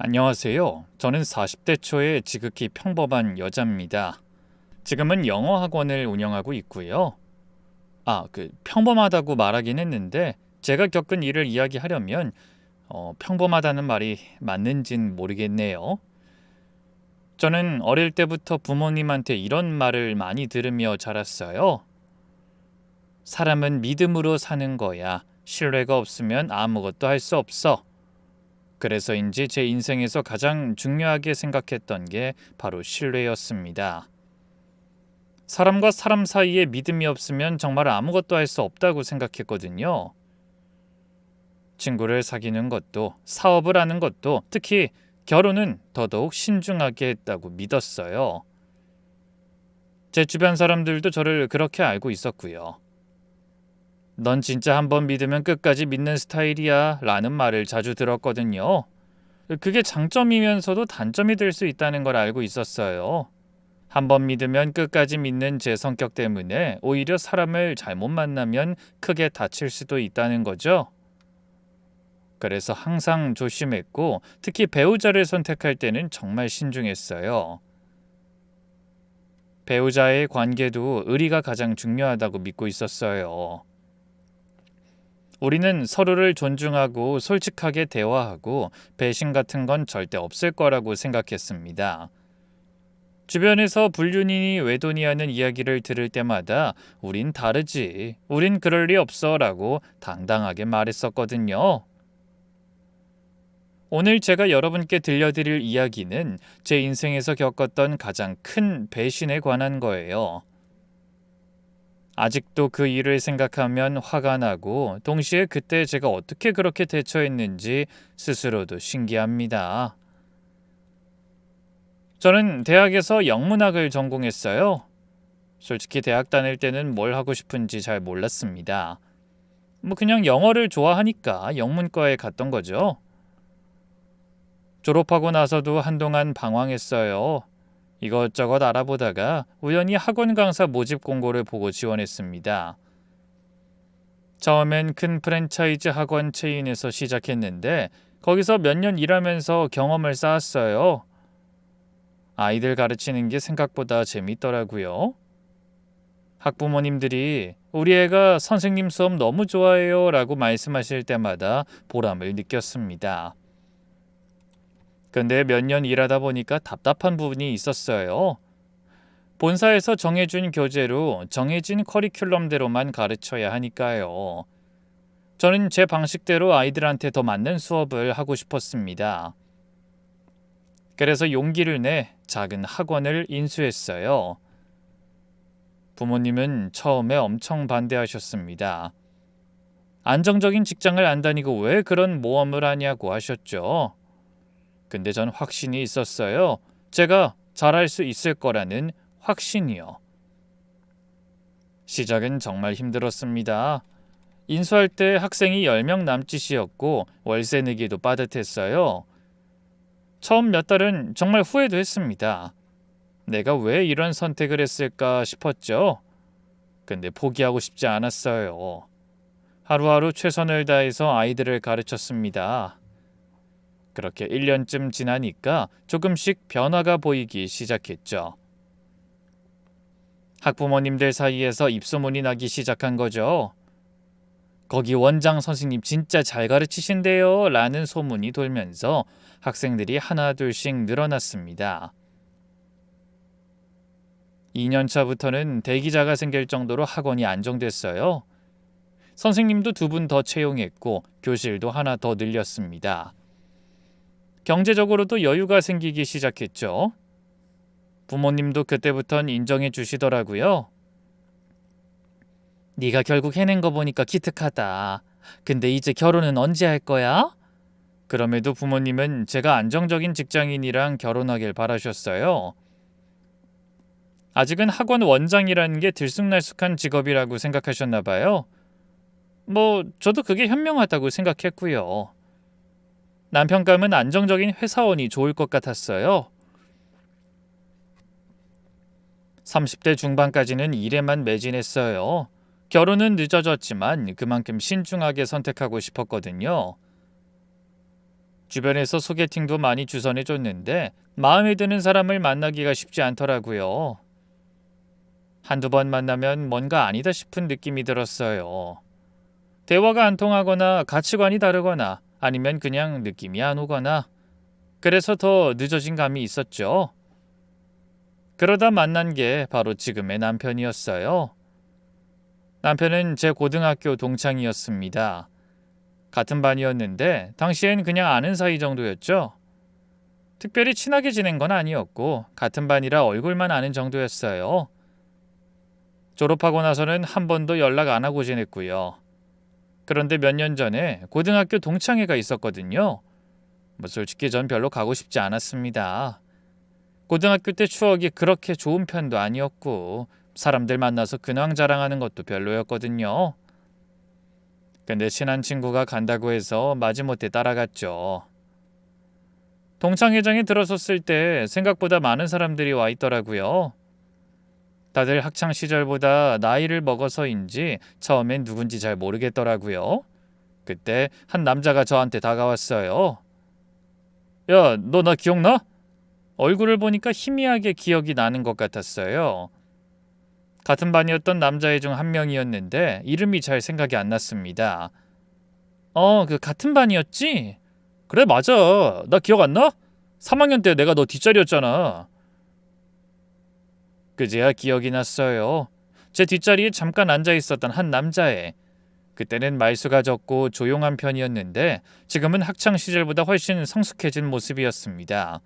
안녕하세요. 저는 40대 초의 지극히 평범한 여자입니다. 지금은 영어 학원을 운영하고 있고요. 평범하다고 말하긴 했는데 제가 겪은 일을 이야기하려면 평범하다는 말이 맞는진 모르겠네요. 저는 어릴 때부터 부모님한테 이런 말을 많이 들으며 자랐어요. 사람은 믿음으로 사는 거야. 신뢰가 없으면 아무것도 할 수 없어. 그래서인지 제 인생에서 가장 중요하게 생각했던 게 바로 신뢰였습니다. 사람과 사람 사이에 믿음이 없으면 정말 아무것도 할 수 없다고 생각했거든요. 친구를 사귀는 것도, 사업을 하는 것도, 특히 결혼은 더더욱 신중하게 했다고 믿었어요. 제 주변 사람들도 저를 그렇게 알고 있었고요. 넌 진짜 한번 믿으면 끝까지 믿는 스타일이야 라는 말을 자주 들었거든요. 그게 장점이면서도 단점이 될 수 있다는 걸 알고 있었어요. 한번 믿으면 끝까지 믿는 제 성격 때문에 오히려 사람을 잘못 만나면 크게 다칠 수도 있다는 거죠. 그래서 항상 조심했고 특히 배우자를 선택할 때는 정말 신중했어요. 배우자의 관계도 의리가 가장 중요하다고 믿고 있었어요. 우리는 서로를 존중하고 솔직하게 대화하고 배신 같은 건 절대 없을 거라고 생각했습니다. 주변에서 불륜이니 외도니 하는 이야기를 들을 때마다 우린 다르지, 우린 그럴 리 없어 라고 당당하게 말했었거든요. 오늘 제가 여러분께 들려드릴 이야기는 제 인생에서 겪었던 가장 큰 배신에 관한 거예요. 아직도 그 일을 생각하면 화가 나고 동시에 그때 제가 어떻게 그렇게 대처했는지 스스로도 신기합니다. 저는 대학에서 영문학을 전공했어요. 솔직히 대학 다닐 때는 뭘 하고 싶은지 잘 몰랐습니다. 그냥 영어를 좋아하니까 영문과에 갔던 거죠. 졸업하고 나서도 한동안 방황했어요. 이것저것 알아보다가 우연히 학원 강사 모집 공고를 보고 지원했습니다. 처음엔 큰 프랜차이즈 학원 체인에서 시작했는데 거기서 몇 년 일하면서 경험을 쌓았어요. 아이들 가르치는 게 생각보다 재밌더라고요. 학부모님들이 우리 애가 선생님 수업 너무 좋아해요 라고 말씀하실 때마다 보람을 느꼈습니다. 근데 몇 년 일하다 보니까 답답한 부분이 있었어요. 본사에서 정해준 교재로 정해진 커리큘럼대로만 가르쳐야 하니까요. 저는 제 방식대로 아이들한테 더 맞는 수업을 하고 싶었습니다. 그래서 용기를 내 작은 학원을 인수했어요. 부모님은 처음에 엄청 반대하셨습니다. 안정적인 직장을 안 다니고 왜 그런 모험을 하냐고 하셨죠. 근데 전 확신이 있었어요. 제가 잘할 수 있을 거라는 확신이요. 시작은 정말 힘들었습니다. 인수할 때 학생이 10명 남짓이었고 월세 내기도 빠듯했어요. 처음 몇 달은 정말 후회도 했습니다. 내가 왜 이런 선택을 했을까 싶었죠. 근데 포기하고 싶지 않았어요. 하루하루 최선을 다해서 아이들을 가르쳤습니다. 그렇게 1년쯤 지나니까 조금씩 변화가 보이기 시작했죠. 학부모님들 사이에서 입소문이 나기 시작한 거죠. 거기 원장 선생님 진짜 잘 가르치신대요 라는 소문이 돌면서 학생들이 하나 둘씩 늘어났습니다. 2년 차부터는 대기자가 생길 정도로 학원이 안정됐어요. 선생님도 2분 더 채용했고 교실도 하나 더 늘렸습니다. 경제적으로도 여유가 생기기 시작했죠. 부모님도 그때부턴 인정해 주시더라고요. 네가 결국 해낸 거 보니까 기특하다. 근데 이제 결혼은 언제 할 거야? 그럼에도 부모님은 제가 안정적인 직장인이랑 결혼하길 바라셨어요. 아직은 학원 원장이라는 게 들쑥날쑥한 직업이라고 생각하셨나 봐요. 저도 그게 현명하다고 생각했고요. 남편감은 안정적인 회사원이 좋을 것 같았어요. 30대 중반까지는 일에만 매진했어요. 결혼은 늦어졌지만 그만큼 신중하게 선택하고 싶었거든요. 주변에서 소개팅도 많이 주선해줬는데 마음에 드는 사람을 만나기가 쉽지 않더라고요. 한두 번 만나면 뭔가 아니다 싶은 느낌이 들었어요. 대화가 안 통하거나 가치관이 다르거나 아니면 그냥 느낌이 안 오거나 그래서 더 늦어진 감이 있었죠. 그러다 만난 게 바로 지금의 남편이었어요. 남편은 제 고등학교 동창이었습니다. 같은 반이었는데 당시엔 그냥 아는 사이 정도였죠. 특별히 친하게 지낸 건 아니었고 같은 반이라 얼굴만 아는 정도였어요. 졸업하고 나서는 한 번도 연락 안 하고 지냈고요. 그런데 몇 년 전에 고등학교 동창회가 있었거든요. 솔직히 전 별로 가고 싶지 않았습니다. 고등학교 때 추억이 그렇게 좋은 편도 아니었고 사람들 만나서 근황 자랑하는 것도 별로였거든요. 근데 친한 친구가 간다고 해서 마지못해 따라갔죠. 동창회장에 들어섰을 때 생각보다 많은 사람들이 와 있더라고요. 다들 학창 시절보다 나이를 먹어서인지 처음엔 누군지 잘 모르겠더라고요. 그때 한 남자가 저한테 다가왔어요. 야, 너 나 기억나? 얼굴을 보니까 희미하게 기억이 나는 것 같았어요. 같은 반이었던 남자애 중 한 명이었는데 이름이 잘 생각이 안 났습니다. 그 같은 반이었지? 그래, 맞아. 나 기억 안 나? 3학년 때 내가 너 뒷자리였잖아. 그제야 기억이 났어요. 제 뒷자리에 잠깐 앉아 있었던 한 남자애. 그때는 말수가 적고 조용한 편이었는데 지금은 학창 시절보다 훨씬 성숙해진 모습이었습니다.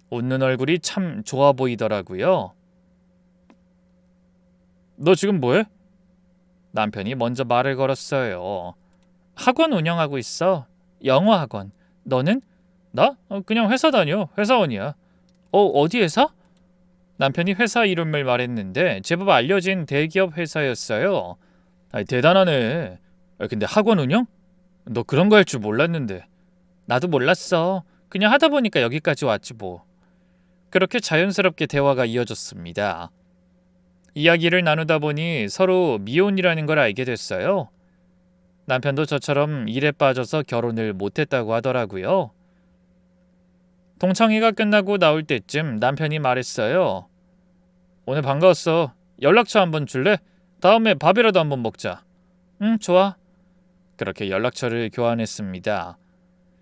웃는 얼굴이 참 좋아 보이더라고요. 너 지금 뭐해? 남편이 먼저 말을 걸었어요. 학원 운영하고 있어. 영어 학원. 너는? 나? 그냥 회사 다녀. 회사원이야. 어디 회사? 남편이 회사 이름을 말했는데 제법 알려진 대기업 회사였어요. 대단하네. 근데 학원 운영? 너 그런 거 할 줄 몰랐는데. 나도 몰랐어. 그냥 하다 보니까 여기까지 왔지 뭐. 그렇게 자연스럽게 대화가 이어졌습니다. 이야기를 나누다 보니 서로 미혼이라는 걸 알게 됐어요. 남편도 저처럼 일에 빠져서 결혼을 못했다고 하더라고요. 동창회가 끝나고 나올 때쯤 남편이 말했어요. 오늘 반가웠어. 연락처 한번 줄래? 다음에 밥이라도 한번 먹자. 응, 좋아. 그렇게 연락처를 교환했습니다.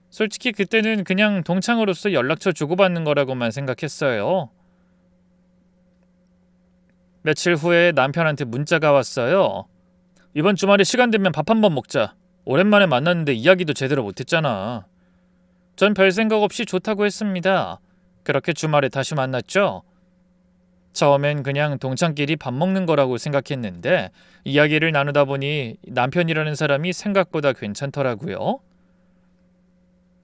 솔직히 그때는 그냥 동창으로서 연락처 주고받는 거라고만 생각했어요. 며칠 후에 남편한테 문자가 왔어요. 이번 주말에 시간 되면 밥 한번 먹자. 오랜만에 만났는데 이야기도 제대로 못했잖아. 전 별 생각 없이 좋다고 했습니다. 그렇게 주말에 다시 만났죠. 처음엔 그냥 동창끼리 밥 먹는 거라고 생각했는데 이야기를 나누다 보니 남편이라는 사람이 생각보다 괜찮더라고요.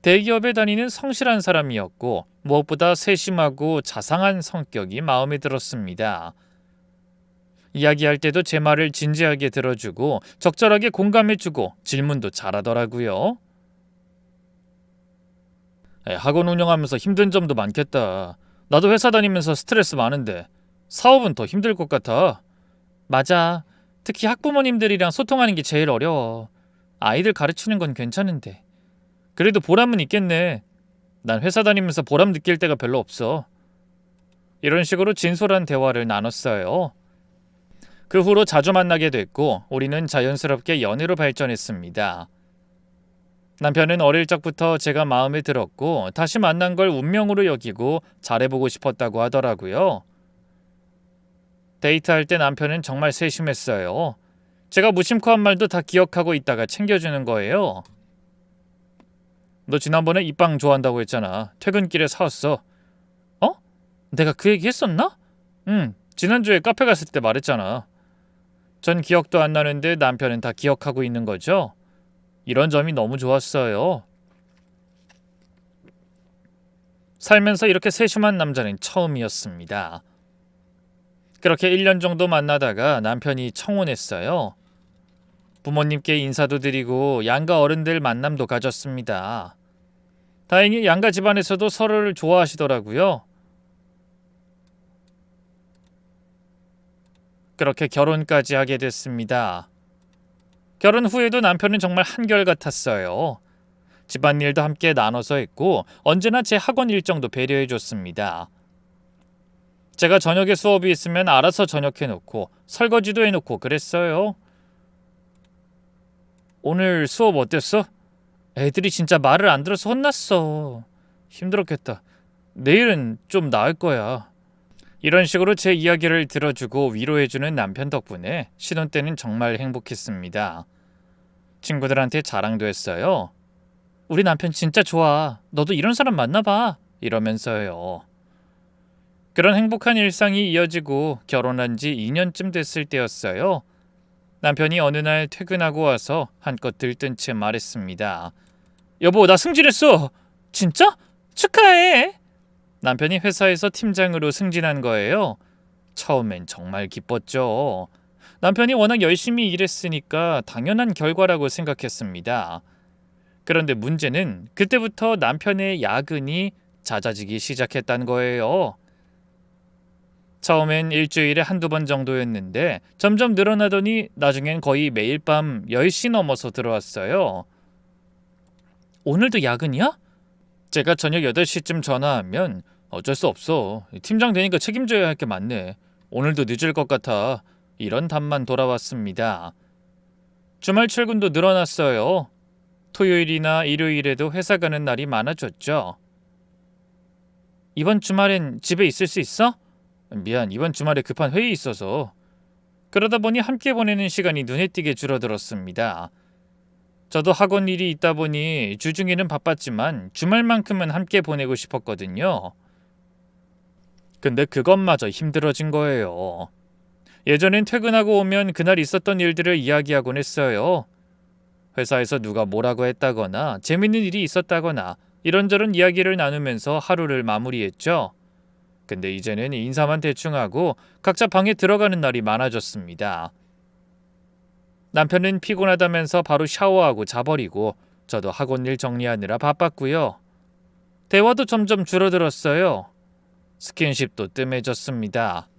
대기업에 다니는 성실한 사람이었고 무엇보다 세심하고 자상한 성격이 마음에 들었습니다. 이야기할 때도 제 말을 진지하게 들어주고 적절하게 공감해주고 질문도 잘하더라고요. 학원 운영하면서 힘든 점도 많겠다. 나도 회사 다니면서 스트레스 많은데 사업은 더 힘들 것 같아. 맞아. 특히 학부모님들이랑 소통하는 게 제일 어려워. 아이들 가르치는 건 괜찮은데. 그래도 보람은 있겠네. 난 회사 다니면서 보람 느낄 때가 별로 없어. 이런 식으로 진솔한 대화를 나눴어요. 그 후로 자주 만나게 됐고 우리는 자연스럽게 연애로 발전했습니다. 남편은 어릴 적부터 제가 마음에 들었고 다시 만난 걸 운명으로 여기고 잘해보고 싶었다고 하더라고요. 데이트할 때 남편은 정말 세심했어요. 제가 무심코 한 말도 다 기억하고 있다가 챙겨주는 거예요. 너 지난번에 이 빵 좋아한다고 했잖아. 퇴근길에 사왔어. 어? 내가 그 얘기 했었나? 응, 지난주에 카페 갔을 때 말했잖아. 전 기억도 안 나는데 남편은 다 기억하고 있는 거죠. 이런 점이 너무 좋았어요. 살면서 이렇게 세심한 남자는 처음이었습니다. 그렇게 1년 정도 만나다가 남편이 청혼했어요. 부모님께 인사도 드리고 양가 어른들 만남도 가졌습니다. 다행히 양가 집안에서도 서로를 좋아하시더라고요. 그렇게 결혼까지 하게 됐습니다. 결혼 후에도 남편은 정말 한결같았어요. 집안일도 함께 나눠서 했고 언제나 제 학원 일정도 배려해줬습니다. 제가 저녁에 수업이 있으면 알아서 저녁해놓고 설거지도 해놓고 그랬어요. 오늘 수업 어땠어? 애들이 진짜 말을 안 들어서 혼났어. 힘들었겠다. 내일은 좀 나을 거야. 이런 식으로 제 이야기를 들어주고 위로해주는 남편 덕분에 신혼 때는 정말 행복했습니다. 친구들한테 자랑도 했어요. 우리 남편 진짜 좋아. 너도 이런 사람 만나봐. 이러면서요. 그런 행복한 일상이 이어지고 결혼한 지 2년쯤 됐을 때였어요. 남편이 어느 날 퇴근하고 와서 한껏 들뜬 채 말했습니다. 여보, 나 승진했어. 진짜? 축하해. 남편이 회사에서 팀장으로 승진한 거예요. 처음엔 정말 기뻤죠. 남편이 워낙 열심히 일했으니까 당연한 결과라고 생각했습니다. 그런데 문제는 그때부터 남편의 야근이 잦아지기 시작했다는 거예요. 처음엔 일주일에 한두 번 정도였는데 점점 늘어나더니 나중엔 거의 매일 밤 10시 넘어서 들어왔어요. 오늘도 야근이야? 제가 저녁 8시쯤 전화하면 어쩔 수 없어. 팀장 되니까 책임져야 할 게 많네. 오늘도 늦을 것 같아. 이런 답만 돌아왔습니다. 주말 출근도 늘어났어요. 토요일이나 일요일에도 회사 가는 날이 많아졌죠. 이번 주말엔 집에 있을 수 있어? 미안, 이번 주말에 급한 회의 있어서. 그러다 보니 함께 보내는 시간이 눈에 띄게 줄어들었습니다. 저도 학원 일이 있다 보니 주중에는 바빴지만 주말만큼은 함께 보내고 싶었거든요. 근데 그것마저 힘들어진 거예요. 예전엔 퇴근하고 오면 그날 있었던 일들을 이야기하곤 했어요. 회사에서 누가 뭐라고 했다거나 재밌는 일이 있었다거나 이런저런 이야기를 나누면서 하루를 마무리했죠. 근데 이제는 인사만 대충 하고 각자 방에 들어가는 날이 많아졌습니다. 남편은 피곤하다면서 바로 샤워하고 자버리고 저도 학원 일 정리하느라 바빴고요. 대화도 점점 줄어들었어요. 스킨십도 뜸해졌습니다.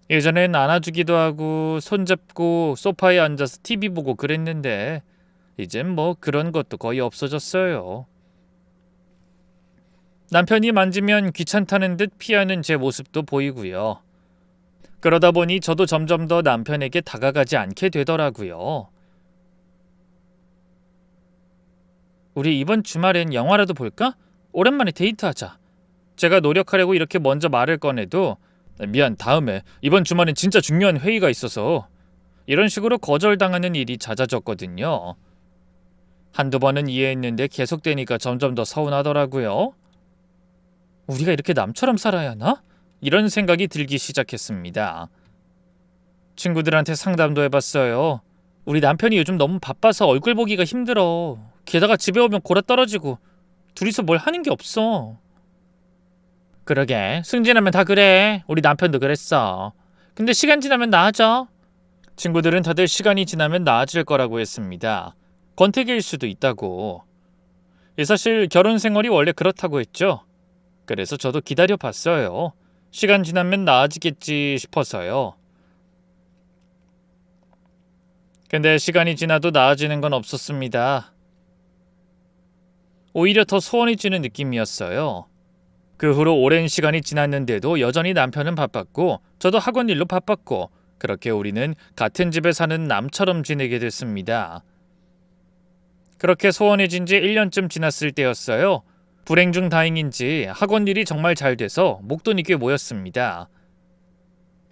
예전엔 안아주기도 하고 손잡고 소파에 앉아서 TV 보고 그랬는데 이젠 뭐 그런 것도 거의 없어졌어요. 남편이 만지면 귀찮다는 듯 피하는 제 모습도 보이고요. 그러다 보니 저도 점점 더 남편에게 다가가지 않게 되더라고요. 우리 이번 주말엔 영화라도 볼까? 오랜만에 데이트하자. 제가 노력하려고 이렇게 먼저 말을 꺼내도 미안, 다음에. 이번 주말엔 진짜 중요한 회의가 있어서. 이런 식으로 거절당하는 일이 잦아졌거든요. 한두 번은 이해했는데 계속되니까 점점 더 서운하더라고요. 우리가 이렇게 남처럼 살아야 하나? 이런 생각이 들기 시작했습니다. 친구들한테 상담도 해봤어요. 우리 남편이 요즘 너무 바빠서 얼굴 보기가 힘들어. 게다가 집에 오면 골아떨어지고 둘이서 뭘 하는 게 없어. 그러게, 승진하면 다 그래. 우리 남편도 그랬어. 근데 시간 지나면 나아져. 친구들은 다들 시간이 지나면 나아질 거라고 했습니다. 권태기일 수도 있다고. 사실 결혼 생활이 원래 그렇다고 했죠. 그래서 저도 기다려봤어요. 시간 지나면 나아지겠지 싶어서요. 근데 시간이 지나도 나아지는 건 없었습니다. 오히려 더 소원해지는 느낌이었어요. 그 후로 오랜 시간이 지났는데도 여전히 남편은 바빴고 저도 학원 일로 바빴고 그렇게 우리는 같은 집에 사는 남처럼 지내게 됐습니다. 그렇게 소원해진 지 1년쯤 지났을 때였어요. 불행 중 다행인지 학원 일이 정말 잘 돼서 목돈이 꽤 모였습니다.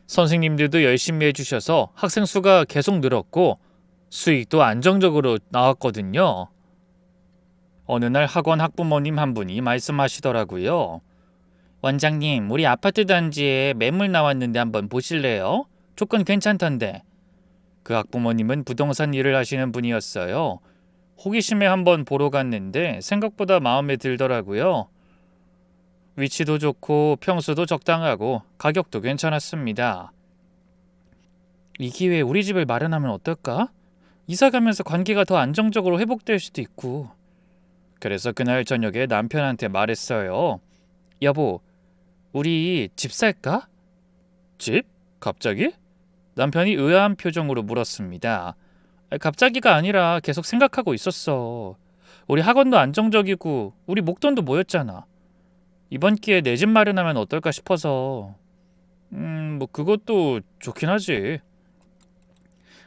선생님들도 열심히 해주셔서 학생 수가 계속 늘었고 수익도 안정적으로 나왔거든요. 어느 날 학원 학부모님 한 분이 말씀하시더라고요. 원장님, 우리 아파트 단지에 매물 나왔는데 한번 보실래요? 조건 괜찮던데. 그 학부모님은 부동산 일을 하시는 분이었어요. 호기심에 한번 보러 갔는데 생각보다 마음에 들더라고요. 위치도 좋고 평수도 적당하고 가격도 괜찮았습니다. 이 기회에 우리 집을 마련하면 어떨까? 이사 가면서 관계가 더 안정적으로 회복될 수도 있고. 그래서 그날 저녁에 남편한테 말했어요. 여보, 우리 집 살까? 집? 갑자기? 남편이 의아한 표정으로 물었습니다. 갑자기가 아니라 계속 생각하고 있었어. 우리 학원도 안정적이고 우리 목돈도 모였잖아. 이번 기회에 내 집 마련하면 어떨까 싶어서. 뭐 그것도 좋긴 하지.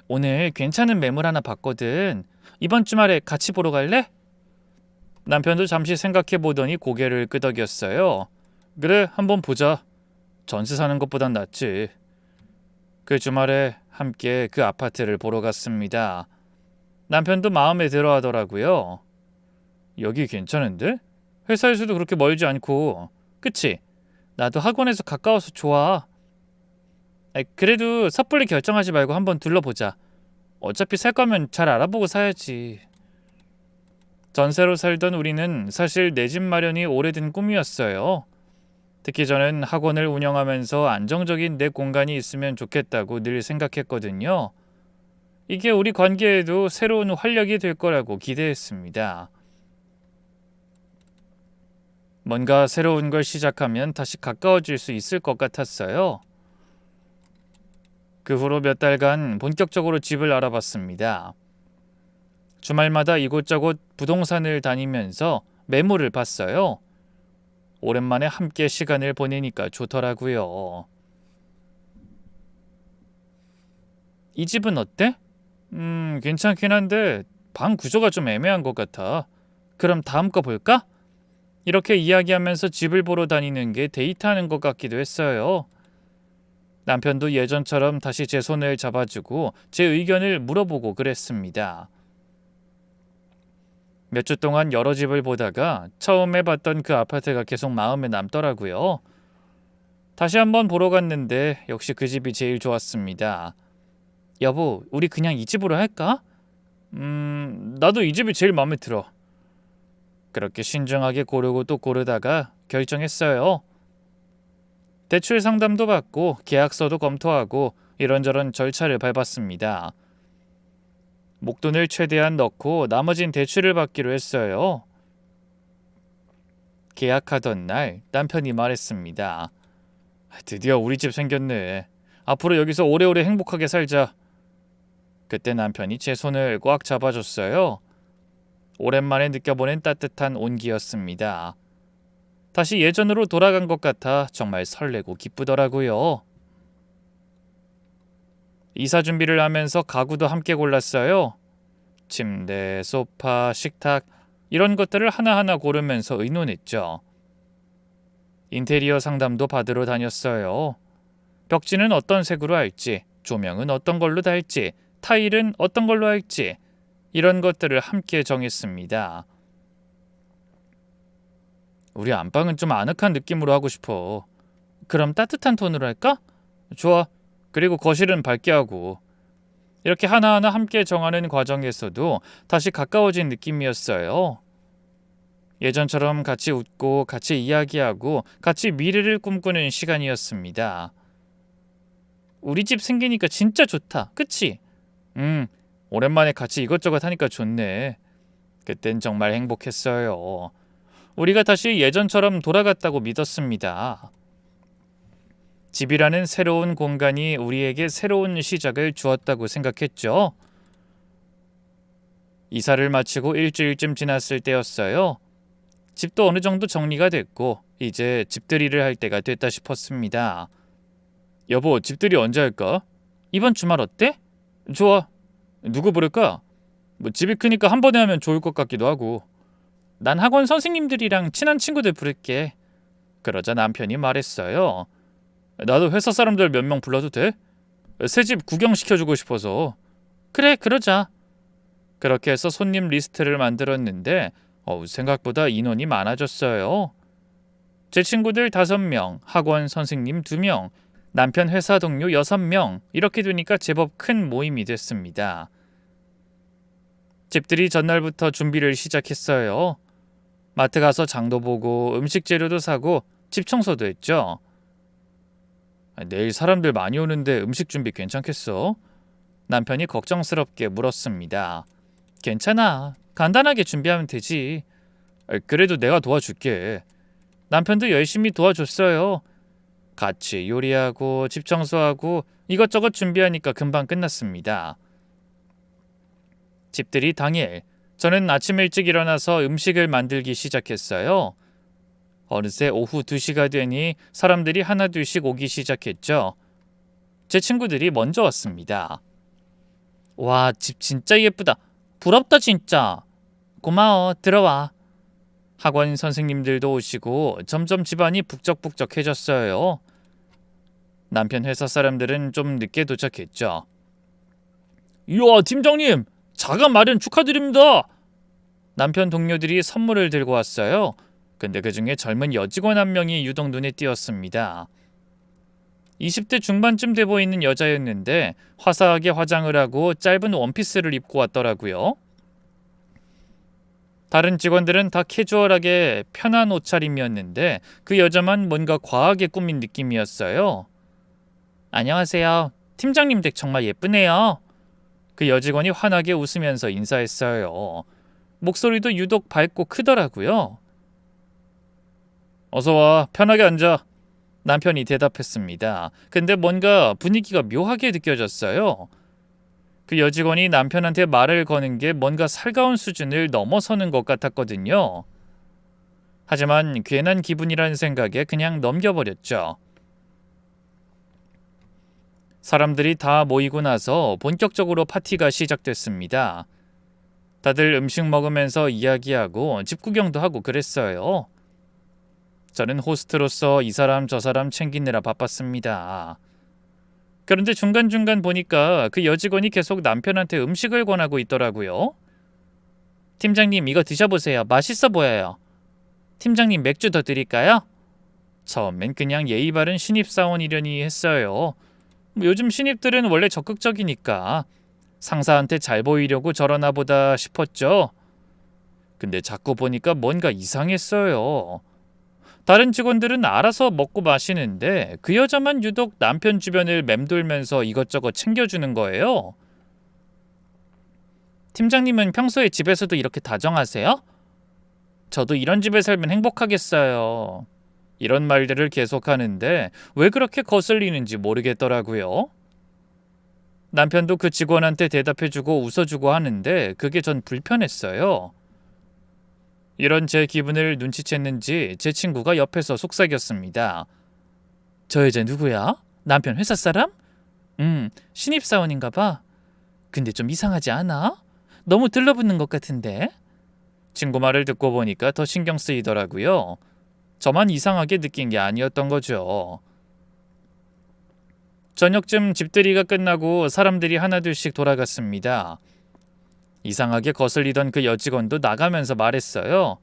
오늘 괜찮은 매물 하나 봤거든. 이번 주말에 같이 보러 갈래? 남편도 잠시 생각해 보더니 고개를 끄덕였어요. 그래, 한번 보자. 전세 사는 것보단 낫지. 그 주말에 함께 그 아파트를 보러 갔습니다. 남편도 마음에 들어 하더라고요. 여기 괜찮은데? 회사에서도 그렇게 멀지 않고. 그치? 나도 학원에서 가까워서 좋아. 그래도 섣불리 결정하지 말고 한번 둘러보자. 어차피 살 거면 잘 알아보고 사야지. 전세로 살던 우리는 사실 내 집 마련이 오래된 꿈이었어요. 특히 저는 학원을 운영하면서 안정적인 내 공간이 있으면 좋겠다고 늘 생각했거든요. 이게 우리 관계에도 새로운 활력이 될 거라고 기대했습니다. 뭔가 새로운 걸 시작하면 다시 가까워질 수 있을 것 같았어요. 그 후로 몇 달간 본격적으로 집을 알아봤습니다. 주말마다 이곳저곳 부동산을 다니면서 매물을 봤어요. 오랜만에 함께 시간을 보내니까 좋더라고요. 이 집은 어때? 괜찮긴 한데 방 구조가 좀 애매한 것 같아. 그럼 다음 거 볼까? 이렇게 이야기하면서 집을 보러 다니는 게 데이트하는 것 같기도 했어요. 남편도 예전처럼 다시 제 손을 잡아주고 제 의견을 물어보고 그랬습니다. 몇 주 동안 여러 집을 보다가 처음에 봤던 그 아파트가 계속 마음에 남더라고요. 다시 한번 보러 갔는데 역시 그 집이 제일 좋았습니다. 여보, 우리 그냥 이 집으로 할까? 나도 이 집이 제일 마음에 들어. 그렇게 신중하게 고르고 또 고르다가 결정했어요. 대출 상담도 받고 계약서도 검토하고 이런저런 절차를 밟았습니다. 목돈을 최대한 넣고 나머진 대출을 받기로 했어요. 계약하던 날 남편이 말했습니다. 드디어 우리 집 생겼네. 앞으로 여기서 오래오래 행복하게 살자. 그때 남편이 제 손을 꽉 잡아줬어요. 오랜만에 느껴보는 따뜻한 온기였습니다. 다시 예전으로 돌아간 것 같아 정말 설레고 기쁘더라고요. 이사 준비를 하면서 가구도 함께 골랐어요. 침대, 소파, 식탁 이런 것들을 하나하나 고르면서 의논했죠. 인테리어 상담도 받으러 다녔어요. 벽지는 어떤 색으로 할지, 조명은 어떤 걸로 달지, 타일은 어떤 걸로 할지 이런 것들을 함께 정했습니다. 우리 안방은 좀 아늑한 느낌으로 하고 싶어. 그럼 따뜻한 톤으로 할까? 좋아. 그리고 거실은 밝게 하고. 이렇게 하나하나 함께 정하는 과정에서도 다시 가까워진 느낌이었어요. 예전처럼 같이 웃고 같이 이야기하고 같이 미래를 꿈꾸는 시간이었습니다. 우리 집 생기니까 진짜 좋다. 그치? 오랜만에 같이 이것저것 하니까 좋네. 그땐 정말 행복했어요. 우리가 다시 예전처럼 돌아갔다고 믿었습니다. 집이라는 새로운 공간이 우리에게 새로운 시작을 주었다고 생각했죠. 이사를 마치고 일주일쯤 지났을 때였어요. 집도 어느 정도 정리가 됐고 이제 집들이를 할 때가 됐다 싶었습니다. 여보, 집들이 언제 할까? 이번 주말 어때? 좋아. 누구 부를까? 집이 크니까 한 번에 하면 좋을 것 같기도 하고. 난 학원 선생님들이랑 친한 친구들 부를게. 그러자 남편이 말했어요. 나도 회사 사람들 몇 명 불러도 돼? 새 집 구경시켜주고 싶어서. 그래, 그러자. 그렇게 해서 손님 리스트를 만들었는데 생각보다 인원이 많아졌어요. 제 친구들 5명, 학원 선생님 2명, 남편 회사 동료 6명 이렇게 되니까 제법 큰 모임이 됐습니다. 집들이 전날부터 준비를 시작했어요. 마트 가서 장도 보고 음식 재료도 사고 집 청소도 했죠. 내일 사람들 많이 오는데 음식 준비 괜찮겠어? 남편이 걱정스럽게 물었습니다. 괜찮아. 간단하게 준비하면 되지. 그래도 내가 도와줄게. 남편도 열심히 도와줬어요. 같이 요리하고 집 청소하고 이것저것 준비하니까 금방 끝났습니다. 집들이 당일 저는 아침 일찍 일어나서 음식을 만들기 시작했어요. 어느새 오후 2시가 되니 사람들이 하나둘씩 오기 시작했죠. 제 친구들이 먼저 왔습니다. 와, 집 진짜 예쁘다. 부럽다 진짜. 고마워. 들어와. 학원 선생님들도 오시고 점점 집안이 북적북적해졌어요. 남편 회사 사람들은 좀 늦게 도착했죠. 이야, 팀장님! 자가 마련 축하드립니다! 남편 동료들이 선물을 들고 왔어요. 근데 그중에 젊은 여직원 한 명이 유독 눈에 띄었습니다. 20대 중반쯤 돼 보이는 여자였는데 화사하게 화장을 하고 짧은 원피스를 입고 왔더라고요. 다른 직원들은 다 캐주얼하게 편한 옷차림이었는데 그 여자만 뭔가 과하게 꾸민 느낌이었어요. 안녕하세요. 팀장님 댁 정말 예쁘네요. 그 여직원이 환하게 웃으면서 인사했어요. 목소리도 유독 밝고 크더라고요. 어서 와, 편하게 앉아. 남편이 대답했습니다. 근데 뭔가 분위기가 묘하게 느껴졌어요. 그 여직원이 남편한테 말을 거는 게 뭔가 살가운 수준을 넘어서는 것 같았거든요. 하지만 괜한 기분이라는 생각에 그냥 넘겨버렸죠. 사람들이 다 모이고 나서 본격적으로 파티가 시작됐습니다. 다들 음식 먹으면서 이야기하고 집 구경도 하고 그랬어요. 저는 호스트로서 이 사람 저 사람 챙기느라 바빴습니다. 그런데 중간중간 보니까 그 여직원이 계속 남편한테 음식을 권하고 있더라고요. 팀장님 이거 드셔보세요. 맛있어 보여요. 팀장님 맥주 더 드릴까요? 처음엔 그냥 예의 바른 신입사원이려니 했어요. 요즘 신입들은 원래 적극적이니까 상사한테 잘 보이려고 저러나 보다 싶었죠. 근데 자꾸 보니까 뭔가 이상했어요. 다른 직원들은 알아서 먹고 마시는데 그 여자만 유독 남편 주변을 맴돌면서 이것저것 챙겨주는 거예요. 팀장님은 평소에 집에서도 이렇게 다정하세요? 저도 이런 집에 살면 행복하겠어요. 이런 말들을 계속하는데 왜 그렇게 거슬리는지 모르겠더라고요. 남편도 그 직원한테 대답해주고 웃어주고 하는데 그게 전 불편했어요. 이런 제 기분을 눈치챘는지 제 친구가 옆에서 속삭였습니다. 저 여자 누구야? 남편 회사 사람? 신입사원인가 봐. 근데 좀 이상하지 않아? 너무 들러붙는 것 같은데? 친구 말을 듣고 보니까 더 신경 쓰이더라고요. 저만 이상하게 느낀 게 아니었던 거죠. 저녁쯤 집들이가 끝나고 사람들이 하나둘씩 돌아갔습니다. 이상하게 거슬리던 그 여직원도 나가면서 말했어요.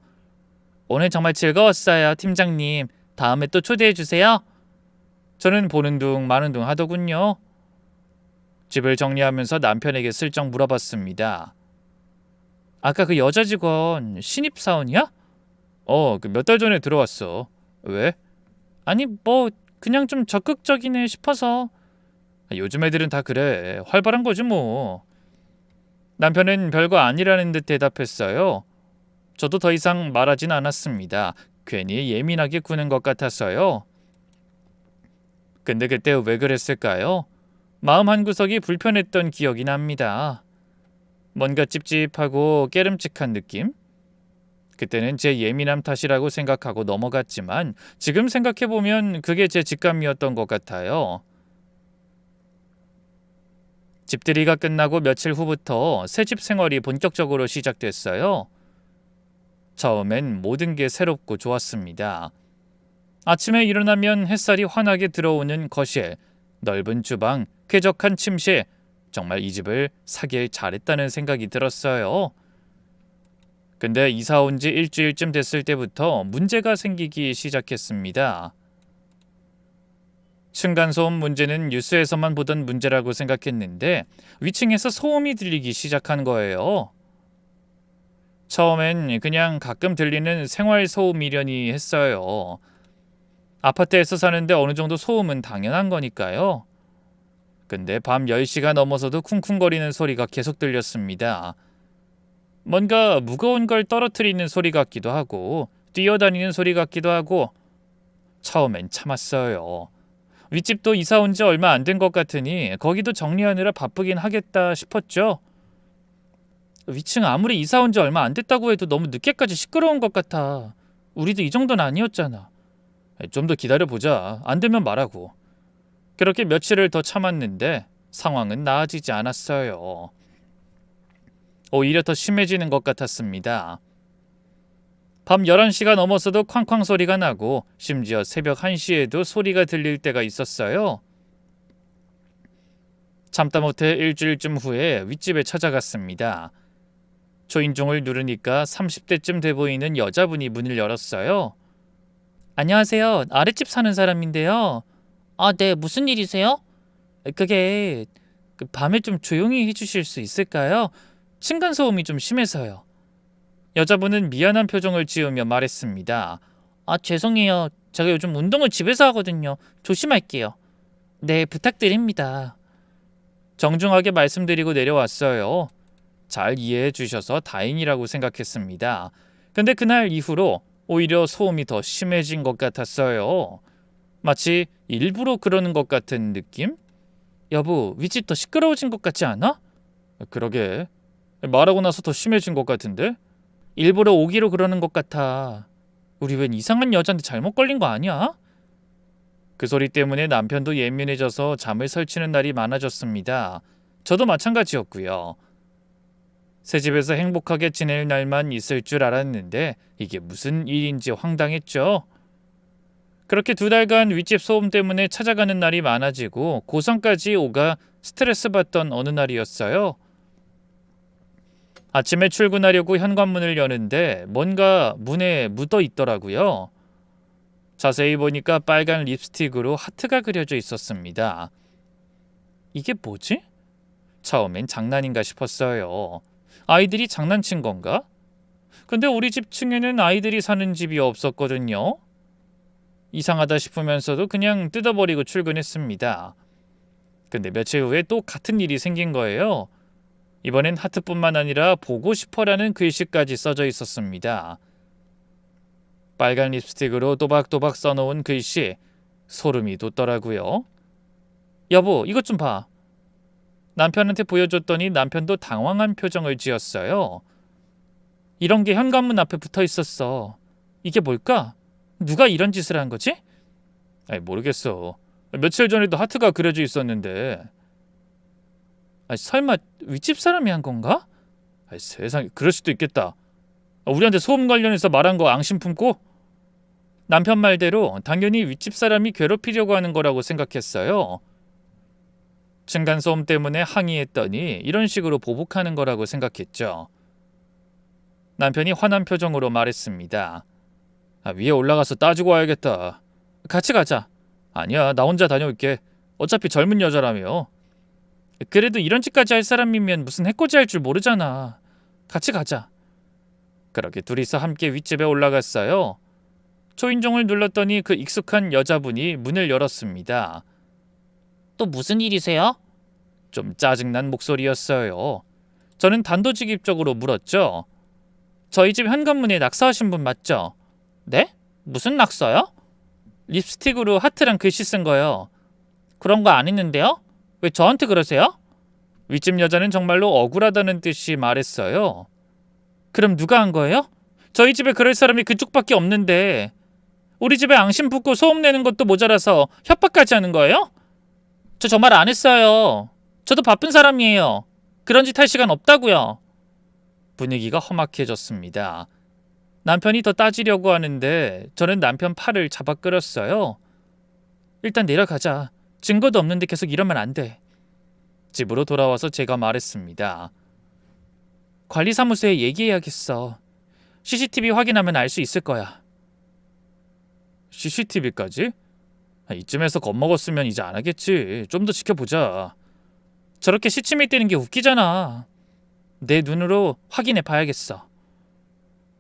오늘 정말 즐거웠어요, 팀장님. 다음에 또 초대해 주세요. 저는 보는 둥 마는 둥 하더군요. 집을 정리하면서 남편에게 슬쩍 물어봤습니다. 아까 그 여자 직원 신입사원이야? 그 몇 달 전에 들어왔어. 왜? 아니 그냥 좀 적극적이네 싶어서. 요즘 애들은 다 그래. 활발한 거지 뭐. 남편은 별거 아니라는 듯 대답했어요. 저도 더 이상 말하진 않았습니다. 괜히 예민하게 구는 것 같아서요. 근데 그때 왜 그랬을까요? 마음 한구석이 불편했던 기억이 납니다. 뭔가 찝찝하고 깨름직한 느낌? 그때는 제 예민함 탓이라고 생각하고 넘어갔지만 지금 생각해보면 그게 제 직감이었던 것 같아요. 집들이가 끝나고 며칠 후부터 새집 생활이 본격적으로 시작됐어요. 처음엔 모든 게 새롭고 좋았습니다. 아침에 일어나면 햇살이 환하게 들어오는 거실, 넓은 주방, 쾌적한 침실, 정말 이 집을 사길 잘했다는 생각이 들었어요. 근데 이사 온 지 일주일쯤 됐을 때부터 문제가 생기기 시작했습니다. 층간소음 문제는 뉴스에서만 보던 문제라고 생각했는데 위층에서 소음이 들리기 시작한 거예요. 처음엔 그냥 가끔 들리는 생활소음이려니 했어요. 아파트에서 사는데 어느 정도 소음은 당연한 거니까요. 근데 밤 10시가 넘어서도 쿵쿵거리는 소리가 계속 들렸습니다. 뭔가 무거운 걸 떨어뜨리는 소리 같기도 하고 뛰어다니는 소리 같기도 하고 처음엔 참았어요. 윗집도 이사 온 지 얼마 안 된 것 같으니 거기도 정리하느라 바쁘긴 하겠다 싶었죠. 위층 아무리 이사 온 지 얼마 안 됐다고 해도 너무 늦게까지 시끄러운 것 같아. 우리도 이 정도는 아니었잖아. 좀 더 기다려보자. 안 되면 말하고. 그렇게 며칠을 더 참았는데 상황은 나아지지 않았어요. 오히려 더 심해지는 것 같았습니다. 밤 11시가 넘어서도 쾅쾅 소리가 나고 심지어 새벽 1시에도 소리가 들릴 때가 있었어요. 참다 못해 일주일쯤 후에 윗집에 찾아갔습니다. 초인종을 누르니까 30대쯤 돼 보이는 여자분이 문을 열었어요. 안녕하세요. 아랫집 사는 사람인데요. 아, 네. 무슨 일이세요? 그게 밤에 좀 조용히 해주실 수 있을까요? 층간소음이 좀 심해서요. 여자분은 미안한 표정을 지으며 말했습니다. 아, 죄송해요. 제가 요즘 운동을 집에서 하거든요. 조심할게요. 네, 부탁드립니다. 정중하게 말씀드리고 내려왔어요. 잘 이해해 주셔서 다행이라고 생각했습니다. 근데 그날 이후로 오히려 소음이 더 심해진 것 같았어요. 마치 일부러 그러는 것 같은 느낌? 여보, 윗집 더 시끄러워진 것 같지 않아? 그러게. 말하고 나서 더 심해진 것 같은데? 일부러 오기로 그러는 것 같아. 우리 웬 이상한 여자한테 잘못 걸린 거 아니야? 그 소리 때문에 남편도 예민해져서 잠을 설치는 날이 많아졌습니다. 저도 마찬가지였고요. 새 집에서 행복하게 지낼 날만 있을 줄 알았는데 이게 무슨 일인지 황당했죠. 그렇게 2달간 윗집 소음 때문에 찾아가는 날이 많아지고 고성까지 오가 스트레스 받던 어느 날이었어요. 아침에 출근하려고 현관문을 여는데 뭔가 문에 묻어 있더라고요. 자세히 보니까 빨간 립스틱으로 하트가 그려져 있었습니다. 이게 뭐지? 처음엔 장난인가 싶었어요. 아이들이 장난친 건가? 근데 우리 집 층에는 아이들이 사는 집이 없었거든요. 이상하다 싶으면서도 그냥 뜯어버리고 출근했습니다. 근데 며칠 후에 또 같은 일이 생긴 거예요. 이번엔 하트뿐만 아니라 보고 싶어라는 글씨까지 써져 있었습니다. 빨간 립스틱으로 또박또박 써놓은 글씨, 소름이 돋더라고요. 여보, 이것 좀 봐. 남편한테 보여줬더니 남편도 당황한 표정을 지었어요. 이런 게 현관문 앞에 붙어 있었어. 이게 뭘까? 누가 이런 짓을 한 거지? 모르겠어. 며칠 전에도 하트가 그려져 있었는데. 설마 윗집 사람이 한 건가? 세상에, 그럴 수도 있겠다. 우리한테 소음 관련해서 말한 거 앙심 품고? 남편 말대로 당연히 윗집 사람이 괴롭히려고 하는 거라고 생각했어요. 층간소음 때문에 항의했더니 이런 식으로 보복하는 거라고 생각했죠. 남편이 화난 표정으로 말했습니다. 위에 올라가서 따지고 와야겠다. 같이 가자. 아니야, 나 혼자 다녀올게. 어차피 젊은 여자라며. 그래도 이런 짓까지 할 사람이면 무슨 해코지 할 줄 모르잖아. 같이 가자. 그렇게 둘이서 함께 윗집에 올라갔어요. 초인종을 눌렀더니 그 익숙한 여자분이 문을 열었습니다. 또 무슨 일이세요? 좀 짜증난 목소리였어요. 저는 단도직입적으로 물었죠. 저희 집 현관문에 낙서하신 분 맞죠? 네? 무슨 낙서요? 립스틱으로 하트랑 글씨 쓴 거요. 그런 거 안 했는데요? 왜 저한테 그러세요? 윗집 여자는 정말로 억울하다는 듯이 말했어요. 그럼 누가 한 거예요? 저희 집에 그럴 사람이 그쪽밖에 없는데 우리 집에 앙심 품고 소음 내는 것도 모자라서 협박까지 하는 거예요? 저 말 안 했어요. 저도 바쁜 사람이에요. 그런 짓 할 시간 없다고요. 분위기가 험악해졌습니다. 남편이 더 따지려고 하는데 저는 남편 팔을 잡아 끌었어요. 일단 내려가자. 증거도 없는데 계속 이러면 안 돼. 집으로 돌아와서 제가 말했습니다. 관리사무소에 얘기해야겠어. CCTV 확인하면 알 수 있을 거야. CCTV까지? 이쯤에서 겁먹었으면 이제 안 하겠지. 좀 더 지켜보자. 저렇게 시침이 뛰는 게 웃기잖아. 내 눈으로 확인해 봐야겠어.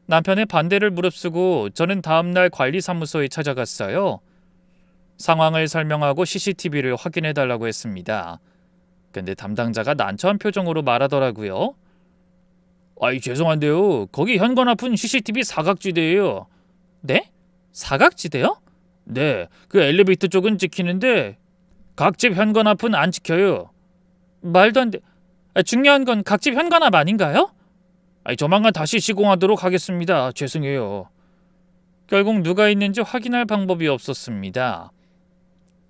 남편의 반대를 무릅쓰고 저는 다음날 관리사무소에 찾아갔어요. 상황을 설명하고 CCTV를 확인해 달라고 했습니다. 근데 담당자가 난처한 표정으로 말하더라고요. 죄송한데요. 거기 현관 앞은 CCTV 사각지대예요. 네? 사각지대요? 네, 그 엘리베이터 쪽은 찍히는데 각 집 현관 앞은 안 찍혀요. 말도 안 돼. 중요한 건 각 집 현관 앞 아닌가요? 조만간 다시 시공하도록 하겠습니다. 죄송해요. 결국 누가 있는지 확인할 방법이 없었습니다.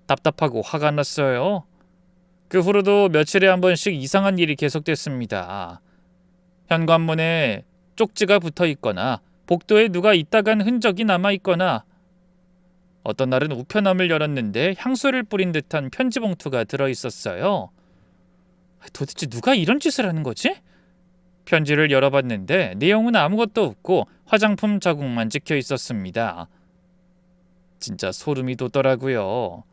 답답하고 화가 났어요. 그 후로도 며칠에 한 번씩 이상한 일이 계속됐습니다. 현관문에 쪽지가 붙어 있거나 복도에 누가 있다 간 흔적이 남아 있거나 어떤 날은 우편함을 열었는데 향수를 뿌린 듯한 편지 봉투가 들어 있었어요. 도대체 누가 이런 짓을 하는 거지? 편지를 열어봤는데 내용은 아무것도 없고 화장품 자국만 찍혀 있었습니다. 진짜 소름이 돋더라고요.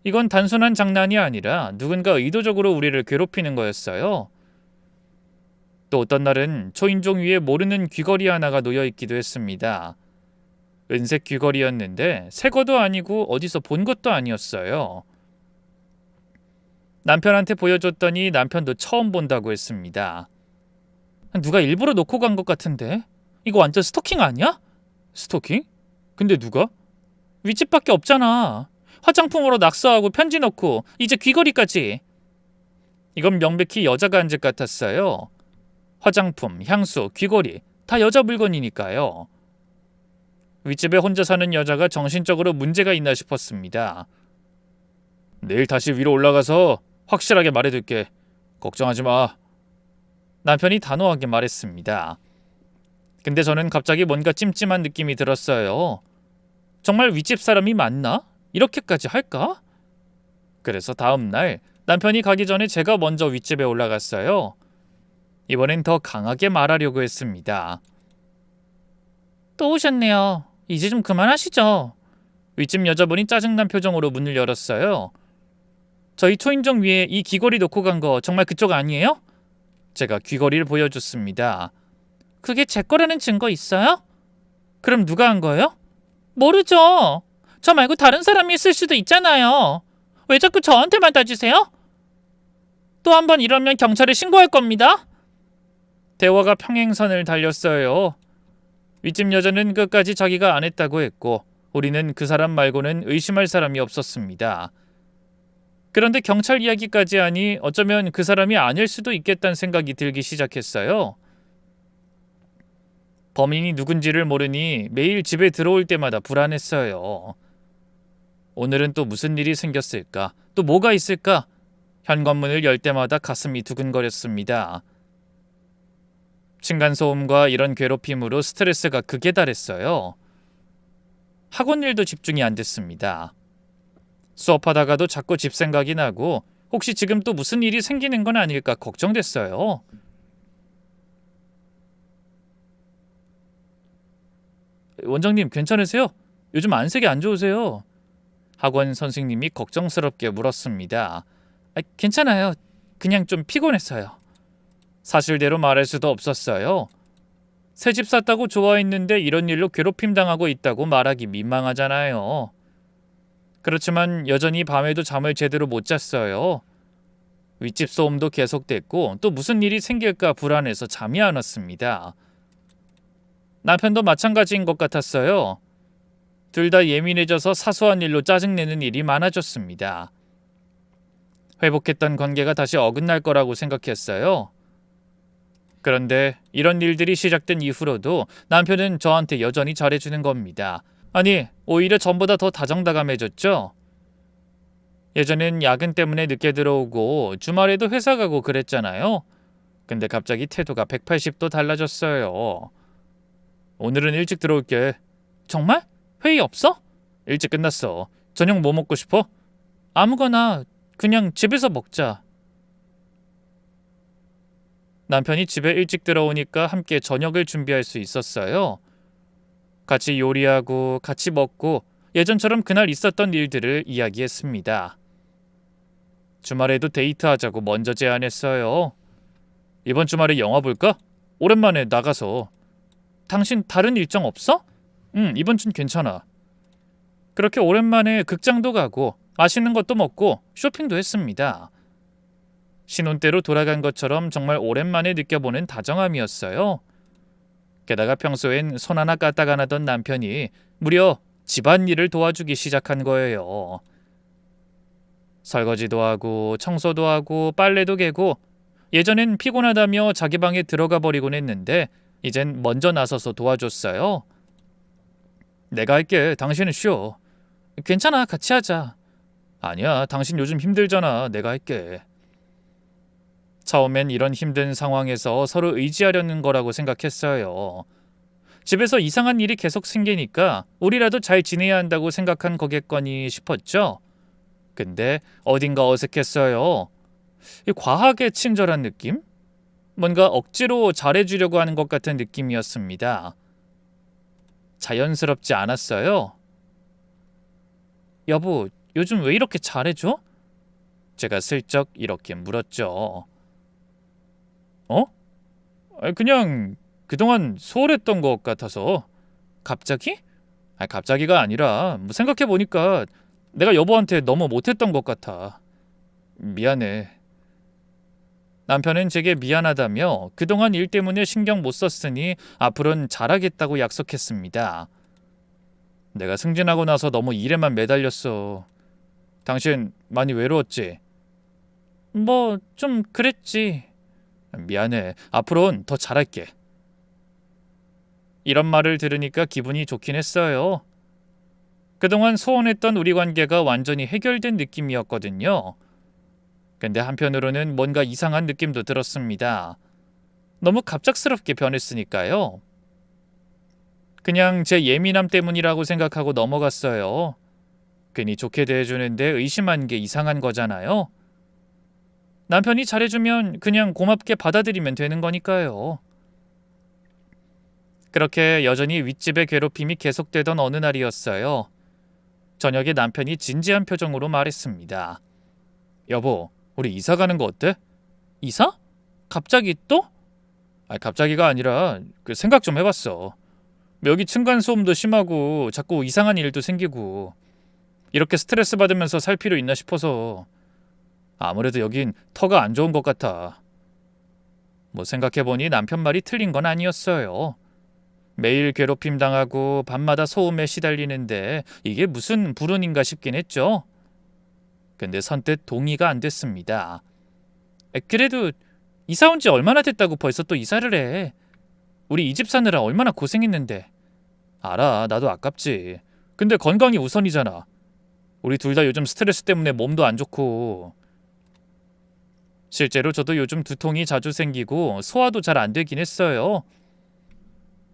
이건 단순한 장난이 아니라 누군가 의도적으로 우리를 괴롭히는 거였어요. 또 어떤 날은 초인종 위에 모르는 귀걸이 하나가 놓여 있기도 했습니다. 은색 귀걸이였는데 새 것도 아니고 어디서 본 것도 아니었어요. 남편한테 보여줬더니 남편도 처음 본다고 했습니다. 누가 일부러 놓고 간 것 같은데? 이거 완전 스토킹 아니야? 스토킹? 근데 누가? 윗집밖에 없잖아. 화장품으로 낙서하고 편지 넣고 이제 귀걸이까지. 이건 명백히 여자가 한 짓 같았어요. 화장품, 향수, 귀걸이 다 여자 물건이니까요. 윗집에 혼자 사는 여자가 정신적으로 문제가 있나 싶었습니다. 내일 다시 위로 올라가서 확실하게 말해둘게. 걱정하지 마. 남편이 단호하게 말했습니다. 근데 저는 갑자기 뭔가 찜찜한 느낌이 들었어요. 정말 윗집 사람이 맞나? 이렇게까지 할까? 그래서 다음 날 남편이 가기 전에 제가 먼저 윗집에 올라갔어요. 이번엔 더 강하게 말하려고 했습니다. 또 오셨네요. 이제 좀 그만하시죠. 윗집 여자분이 짜증난 표정으로 문을 열었어요. 저희 초인종 위에 이 귀걸이 놓고 간 거 정말 그쪽 아니에요? 제가 귀걸이를 보여줬습니다. 그게 제 거라는 증거 있어요? 그럼 누가 한 거예요? 모르죠. 저 말고 다른 사람이 있을 수도 있잖아요. 왜 자꾸 저한테만 따지세요? 또 한 번 이러면 경찰에 신고할 겁니다. 대화가 평행선을 달렸어요. 윗집 여자는 끝까지 자기가 안 했다고 했고 우리는 그 사람 말고는 의심할 사람이 없었습니다. 그런데 경찰 이야기까지 하니 어쩌면 그 사람이 아닐 수도 있겠다는 생각이 들기 시작했어요. 범인이 누군지를 모르니 매일 집에 들어올 때마다 불안했어요. 오늘은 또 무슨 일이 생겼을까? 또 뭐가 있을까? 현관문을 열 때마다 가슴이 두근거렸습니다. 층간소음과 이런 괴롭힘으로 스트레스가 극에 달했어요. 학원 일도 집중이 안 됐습니다. 수업하다가도 자꾸 집 생각이 나고 혹시 지금 또 무슨 일이 생기는 건 아닐까 걱정됐어요. 원장님 괜찮으세요? 요즘 안색이 안 좋으세요? 학원 선생님이 걱정스럽게 물었습니다. 괜찮아요. 그냥 좀 피곤했어요. 사실대로 말할 수도 없었어요. 새 집 샀다고 좋아했는데 이런 일로 괴롭힘 당하고 있다고 말하기 민망하잖아요. 그렇지만 여전히 밤에도 잠을 제대로 못 잤어요. 윗집 소음도 계속됐고 또 무슨 일이 생길까 불안해서 잠이 안 왔습니다. 남편도 마찬가지인 것 같았어요. 둘 다 예민해져서 사소한 일로 짜증내는 일이 많아졌습니다. 회복했던 관계가 다시 어긋날 거라고 생각했어요. 그런데 이런 일들이 시작된 이후로도 남편은 저한테 여전히 잘해주는 겁니다. 아니, 오히려 전보다 더 다정다감해졌죠? 예전엔 야근 때문에 늦게 들어오고 주말에도 회사 가고 그랬잖아요. 근데 갑자기 태도가 180도 달라졌어요. 오늘은 일찍 들어올게. 정말? 회의 없어? 일찍 끝났어. 저녁 뭐 먹고 싶어? 아무거나 그냥 집에서 먹자. 남편이 집에 일찍 들어오니까 함께 저녁을 준비할 수 있었어요. 같이 요리하고 같이 먹고 예전처럼 그날 있었던 일들을 이야기했습니다. 주말에도 데이트하자고 먼저 제안했어요. 이번 주말에 영화 볼까? 오랜만에 나가서. 당신 다른 일정 없어? 응, 이번 준 괜찮아. 그렇게 오랜만에 극장도 가고 맛있는 것도 먹고 쇼핑도 했습니다. 신혼 때로 돌아간 것처럼 정말 오랜만에 느껴보는 다정함이었어요. 게다가 평소엔 손 하나 까딱 안 하던 남편이 무려 집안일을 도와주기 시작한 거예요. 설거지도 하고 청소도 하고 빨래도 개고 예전엔 피곤하다며 자기 방에 들어가 버리곤 했는데 이젠 먼저 나서서 도와줬어요. 내가 할게. 당신은 쉬어. 괜찮아. 같이 하자. 아니야. 당신 요즘 힘들잖아. 내가 할게. 처음엔 이런 힘든 상황에서 서로 의지하려는 거라고 생각했어요. 집에서 이상한 일이 계속 생기니까 우리라도 잘 지내야 한다고 생각한 거겠거니 싶었죠. 근데 어딘가 어색했어요. 이 과하게 친절한 느낌? 뭔가 억지로 잘해주려고 하는 것 같은 느낌이었습니다. 자연스럽지 않았어요. 여보, 요즘 왜 이렇게 잘해줘? 제가 슬쩍 이렇게 물었죠. 어? 그냥 그동안 소홀했던 것 같아서. 갑자기? 갑자기가 아니라 생각해보니까 내가 여보한테 너무 못했던 것 같아. 미안해. 남편은 제게 미안하다며 그동안 일 때문에 신경 못 썼으니 앞으로는 잘하겠다고 약속했습니다. 내가 승진하고 나서 너무 일에만 매달렸어. 당신 많이 외로웠지? 뭐 좀 그랬지. 미안해. 앞으로는 더 잘할게. 이런 말을 들으니까 기분이 좋긴 했어요. 그동안 소원했던 우리 관계가 완전히 해결된 느낌이었거든요. 근데 한편으로는 뭔가 이상한 느낌도 들었습니다. 너무 갑작스럽게 변했으니까요. 그냥 제 예민함 때문이라고 생각하고 넘어갔어요. 괜히 좋게 대해주는데 의심한 게 이상한 거잖아요. 남편이 잘해주면 그냥 고맙게 받아들이면 되는 거니까요. 그렇게 여전히 윗집의 괴롭힘이 계속되던 어느 날이었어요. 저녁에 남편이 진지한 표정으로 말했습니다. 여보, 우리 이사 가는 거 어때? 이사? 갑자기 또? 갑자기가 아니라 생각 좀 해봤어. 여기 층간소음도 심하고 자꾸 이상한 일도 생기고 이렇게 스트레스 받으면서 살 필요 있나 싶어서. 아무래도 여긴 터가 안 좋은 것 같아. 생각해보니 남편 말이 틀린 건 아니었어요. 매일 괴롭힘 당하고 밤마다 소음에 시달리는데 이게 무슨 불운인가 싶긴 했죠. 근데 선뜻 동의가 안 됐습니다. 그래도 이사 온 지 얼마나 됐다고 벌써 또 이사를 해. 우리 이 집 사느라 얼마나 고생했는데. 알아, 나도 아깝지. 근데 건강이 우선이잖아. 우리 둘 다 요즘 스트레스 때문에 몸도 안 좋고. 실제로 저도 요즘 두통이 자주 생기고 소화도 잘 안 되긴 했어요.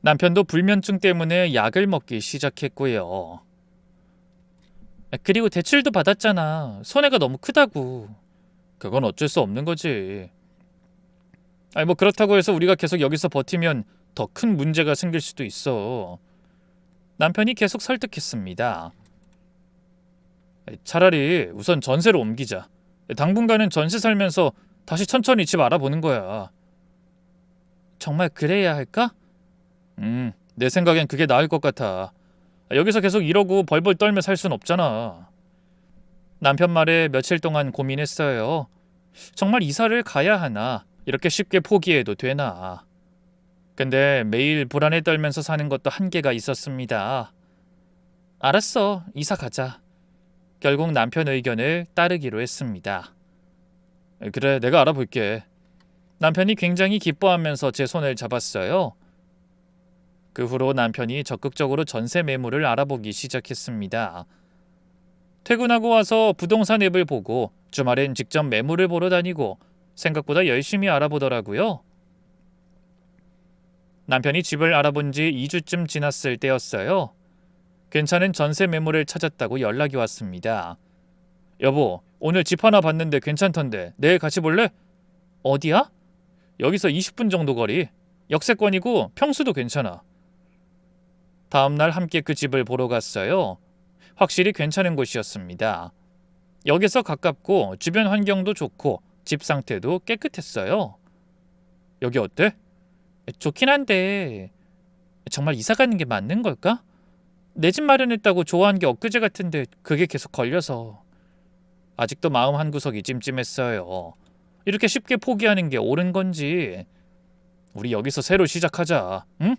남편도 불면증 때문에 약을 먹기 시작했고요. 그리고 대출도 받았잖아. 손해가 너무 크다고. 그건 어쩔 수 없는 거지. 그렇다고 해서 우리가 계속 여기서 버티면 더 큰 문제가 생길 수도 있어. 남편이 계속 설득했습니다. 차라리 우선 전세로 옮기자. 당분간은 전세 살면서 다시 천천히 집 알아보는 거야. 정말 그래야 할까? 내 생각엔 그게 나을 것 같아. 여기서 계속 이러고 벌벌 떨며 살 순 없잖아. 남편 말에 며칠 동안 고민했어요. 정말 이사를 가야 하나? 이렇게 쉽게 포기해도 되나? 근데 매일 불안에 떨면서 사는 것도 한계가 있었습니다. 알았어, 이사 가자. 결국 남편 의견을 따르기로 했습니다. 그래, 내가 알아볼게. 남편이 굉장히 기뻐하면서 제 손을 잡았어요. 그 후로 남편이 적극적으로 전세 매물을 알아보기 시작했습니다. 퇴근하고 와서 부동산 앱을 보고 주말엔 직접 매물을 보러 다니고 생각보다 열심히 알아보더라고요. 남편이 집을 알아본 지 2주쯤 지났을 때였어요. 괜찮은 전세 매물을 찾았다고 연락이 왔습니다. 여보, 오늘 집 하나 봤는데 괜찮던데 내일 같이 볼래? 어디야? 여기서 20분 정도 거리. 역세권이고 평수도 괜찮아. 다음날 함께 그 집을 보러 갔어요. 확실히 괜찮은 곳이었습니다. 역에서 가깝고 주변 환경도 좋고 집 상태도 깨끗했어요. 여기 어때? 좋긴 한데 정말 이사 가는 게 맞는 걸까? 내 집 마련했다고 좋아한 게 엊그제 같은데 그게 계속 걸려서. 아직도 마음 한구석이 찜찜했어요. 이렇게 쉽게 포기하는 게 옳은 건지. 우리 여기서 새로 시작하자, 응?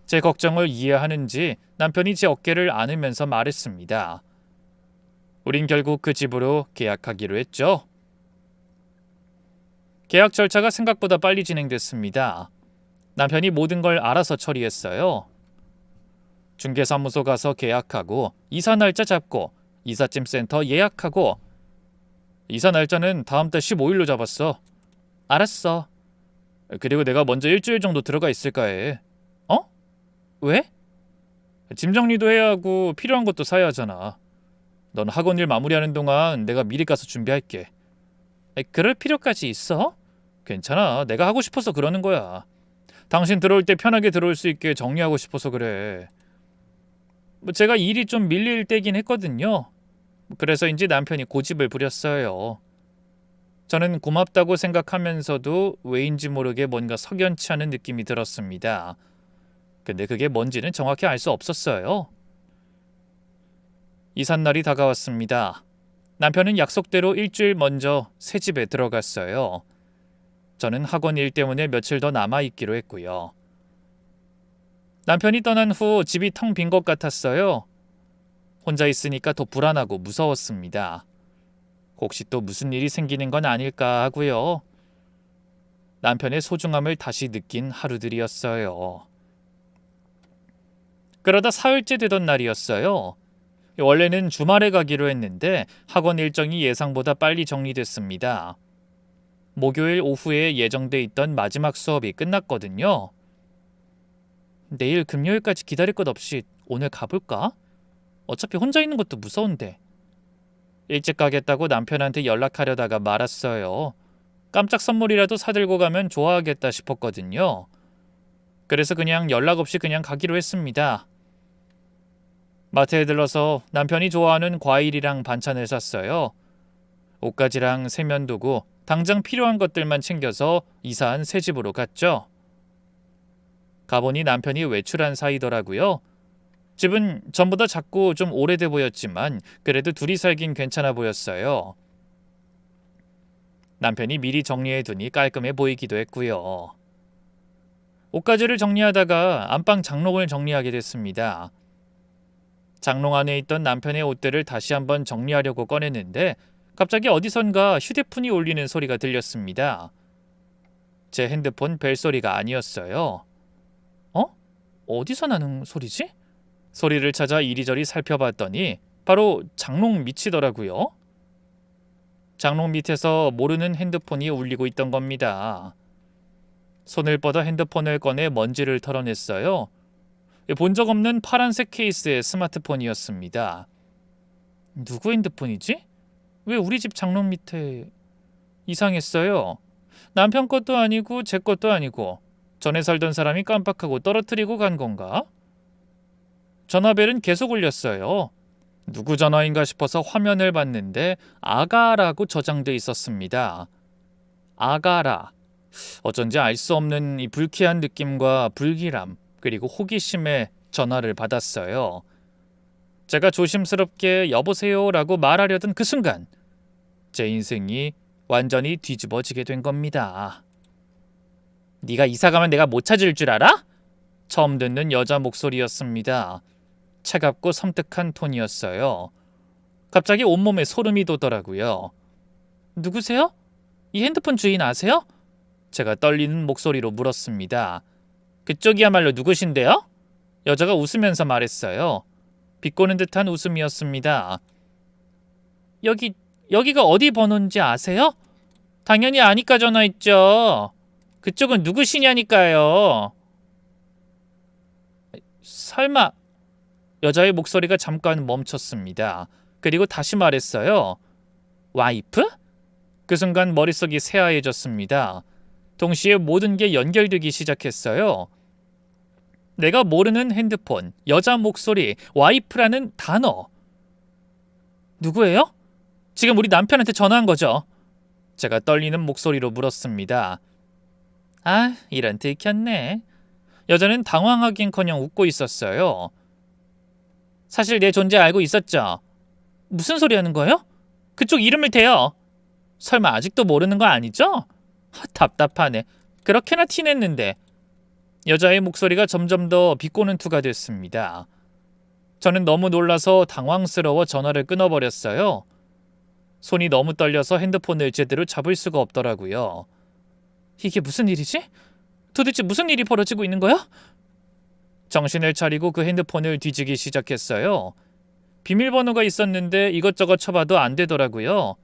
제 걱정을 이해하는지 남편이 제 어깨를 안으면서 말했습니다. 우린 결국 그 집으로 계약하기로 했죠. 계약 절차가 생각보다 빨리 진행됐습니다. 남편이 모든 걸 알아서 처리했어요. 중개사무소 가서 계약하고 이사 날짜 잡고 이삿짐 센터 예약하고 이사 날짜는 다음 달 15일로 잡았어. 알았어. 그리고 내가 먼저 일주일 정도 들어가 있을까 해. 어? 왜? 짐 정리도 해야 하고 필요한 것도 사야 하잖아. 넌 학원 일 마무리하는 동안 내가 미리 가서 준비할게. 그럴 필요까지 있어? 괜찮아. 내가 하고 싶어서 그러는 거야. 당신 들어올 때 편하게 들어올 수 있게 정리하고 싶어서 그래. 제가 일이 좀 밀릴 때긴 했거든요. 그래서인지 남편이 고집을 부렸어요. 저는 고맙다고 생각하면서도 왜인지 모르게 뭔가 석연치 않은 느낌이 들었습니다. 근데 그게 뭔지는 정확히 알 수 없었어요. 이삿날이 다가왔습니다. 남편은 약속대로 일주일 먼저 새 집에 들어갔어요. 저는 학원 일 때문에 며칠 더 남아있기로 했고요. 남편이 떠난 후 집이 텅 빈 것 같았어요. 혼자 있으니까 더 불안하고 무서웠습니다. 혹시 또 무슨 일이 생기는 건 아닐까 하고요. 남편의 소중함을 다시 느낀 하루들이었어요. 그러다 사흘째 되던 날이었어요. 원래는 주말에 가기로 했는데 학원 일정이 예상보다 빨리 정리됐습니다. 목요일 오후에 예정돼 있던 마지막 수업이 끝났거든요. 내일 금요일까지 기다릴 것 없이 오늘 가볼까? 어차피 혼자 있는 것도 무서운데. 일찍 가겠다고 남편한테 연락하려다가 말았어요. 깜짝 선물이라도 사들고 가면 좋아하겠다 싶었거든요. 그래서 그냥 연락 없이 그냥 가기로 했습니다. 마트에 들러서 남편이 좋아하는 과일이랑 반찬을 샀어요. 옷가지랑 세면도구, 당장 필요한 것들만 챙겨서 이사한 새 집으로 갔죠. 가보니 남편이 외출한 사이더라고요. 집은 전보다 작고 좀 오래돼 보였지만 그래도 둘이 살긴 괜찮아 보였어요. 남편이 미리 정리해두니 깔끔해 보이기도 했고요. 옷가지를 정리하다가 안방 장롱을 정리하게 됐습니다. 장롱 안에 있던 남편의 옷들을 다시 한번 정리하려고 꺼냈는데 갑자기 어디선가 휴대폰이 울리는 소리가 들렸습니다. 제 핸드폰 벨소리가 아니었어요. 어디서 나는 소리지? 소리를 찾아 이리저리 살펴봤더니 바로 장롱 밑이더라고요. 장롱 밑에서 모르는 핸드폰이 울리고 있던 겁니다. 손을 뻗어 핸드폰을 꺼내 먼지를 털어냈어요. 본 적 없는 파란색 케이스의 스마트폰이었습니다. 누구 핸드폰이지? 왜 우리 집 장롱 밑에... 이상했어요. 남편 것도 아니고 제 것도 아니고 전에 살던 사람이 깜빡하고 떨어뜨리고 간 건가? 전화벨은 계속 울렸어요. 누구 전화인가 싶어서 화면을 봤는데 아가라고 저장돼 있었습니다. 아가라. 어쩐지 알 수 없는 이 불쾌한 느낌과 불길함 그리고 호기심에 전화를 받았어요. 제가 조심스럽게 여보세요라고 말하려던 그 순간 제 인생이 완전히 뒤집어지게 된 겁니다. 네가 이사가면 내가 못 찾을 줄 알아? 처음 듣는 여자 목소리였습니다. 차갑고 섬뜩한 톤이었어요. 갑자기 온몸에 소름이 돋더라고요. 누구세요? 이 핸드폰 주인 아세요? 제가 떨리는 목소리로 물었습니다. 그쪽이야말로 누구신데요? 여자가 웃으면서 말했어요. 비꼬는 듯한 웃음이었습니다. 여기가 어디 번호인지 아세요? 당연히 아니까 전화했죠. 그쪽은 누구시냐니까요. 설마... 여자의 목소리가 잠깐 멈췄습니다. 그리고 다시 말했어요. 와이프? 그 순간 머릿속이 새하얘졌습니다. 동시에 모든 게 연결되기 시작했어요. 내가 모르는 핸드폰, 여자 목소리, 와이프라는 단어. 누구예요? 지금 우리 남편한테 전화한 거죠? 제가 떨리는 목소리로 물었습니다. 아, 이런 들켰네. 여자는 당황하긴커녕 웃고 있었어요. 사실 내 존재 알고 있었죠? 무슨 소리 하는 거예요? 그쪽 이름을 대요. 설마 아직도 모르는 거 아니죠? 답답하네. 그렇게나 티냈는데. 여자의 목소리가 점점 더 비꼬는 투가 됐습니다. 저는 너무 놀라서 당황스러워 전화를 끊어버렸어요. 손이 너무 떨려서 핸드폰을 제대로 잡을 수가 없더라고요. 이게 무슨 일이지? 도대체 무슨 일이 벌어지고 있는 거야? 정신을 차리고 그 핸드폰을 뒤지기 시작했어요. 비밀번호가 있었는데 이것저것 쳐봐도 안 되더라고요.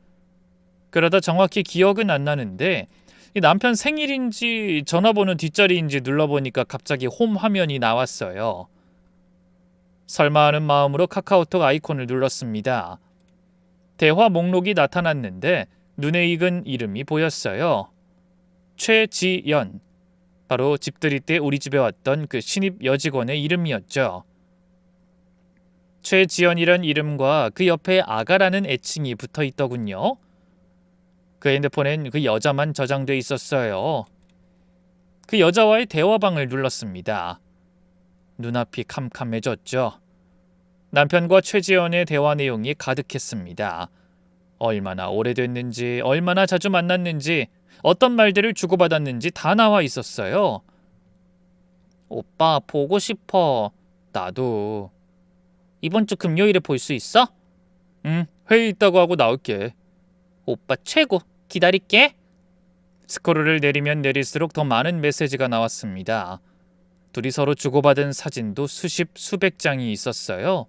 그러다 정확히 기억은 안 나는데 이 남편 생일인지 전화번호 뒷자리인지 눌러보니까 갑자기 홈 화면이 나왔어요. 설마 하는 마음으로 카카오톡 아이콘을 눌렀습니다. 대화 목록이 나타났는데 눈에 익은 이름이 보였어요. 최지연. 바로 집들이 때 우리 집에 왔던 그 신입 여직원의 이름이었죠. 최지연이란 이름과 그 옆에 아가라는 애칭이 붙어 있더군요. 그 핸드폰엔 그 여자만 저장돼 있었어요. 그 여자와의 대화방을 눌렀습니다. 눈앞이 캄캄해졌죠. 남편과 최지연의 대화 내용이 가득했습니다. 얼마나 오래됐는지, 얼마나 자주 만났는지, 어떤 말들을 주고받았는지 다 나와 있었어요. 오빠 보고 싶어. 나도. 이번 주 금요일에 볼 수 있어? 응, 회의 있다고 하고 나올게. 오빠 최고. 기다릴게. 스크롤을 내리면 내릴수록 더 많은 메시지가 나왔습니다. 둘이 서로 주고받은 사진도 수십, 수백 장이 있었어요.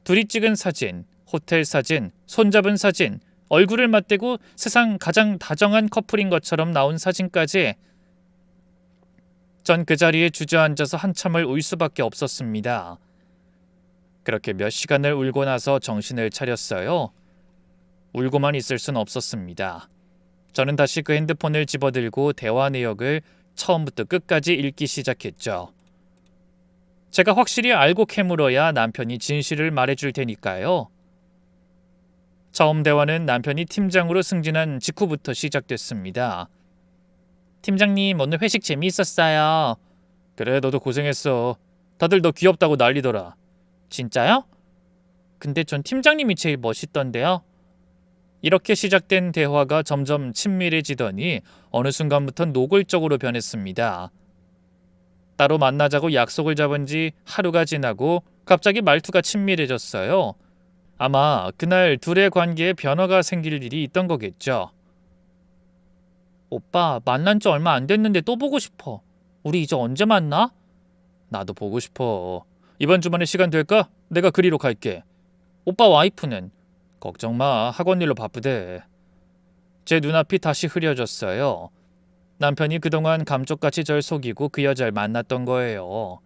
둘이 찍은 사진, 호텔 사진, 손잡은 사진, 얼굴을 맞대고 세상 가장 다정한 커플인 것처럼 나온 사진까지. 전 그 자리에 주저앉아서 한참을 울 수밖에 없었습니다. 그렇게 몇 시간을 울고 나서 정신을 차렸어요. 울고만 있을 순 없었습니다. 저는 다시 그 핸드폰을 집어들고 대화 내역을 처음부터 끝까지 읽기 시작했죠. 제가 확실히 알고 캐물어야 남편이 진실을 말해줄 테니까요. 처음 대화는 남편이 팀장으로 승진한 직후부터 시작됐습니다. 팀장님, 오늘 회식 재미있었어요. 그래, 너도 고생했어. 다들 너 귀엽다고 난리더라. 진짜요? 근데 전 팀장님이 제일 멋있던데요. 이렇게 시작된 대화가 점점 친밀해지더니 어느 순간부터 노골적으로 변했습니다. 따로 만나자고 약속을 잡은 지 하루가 지나고 갑자기 말투가 친밀해졌어요. 아마 그날 둘의 관계에 변화가 생길 일이 있던 거겠죠. 오빠, 만난 지 얼마 안 됐는데 또 보고 싶어. 우리 이제 언제 만나? 나도 보고 싶어. 이번 주말에 시간 될까? 내가 그리로 갈게. 오빠 와이프는? 걱정 마. 학원 일로 바쁘대. 제 눈앞이 다시 흐려졌어요. 남편이 그동안 감쪽같이 절 속이고 그 여자를 만났던 거예요.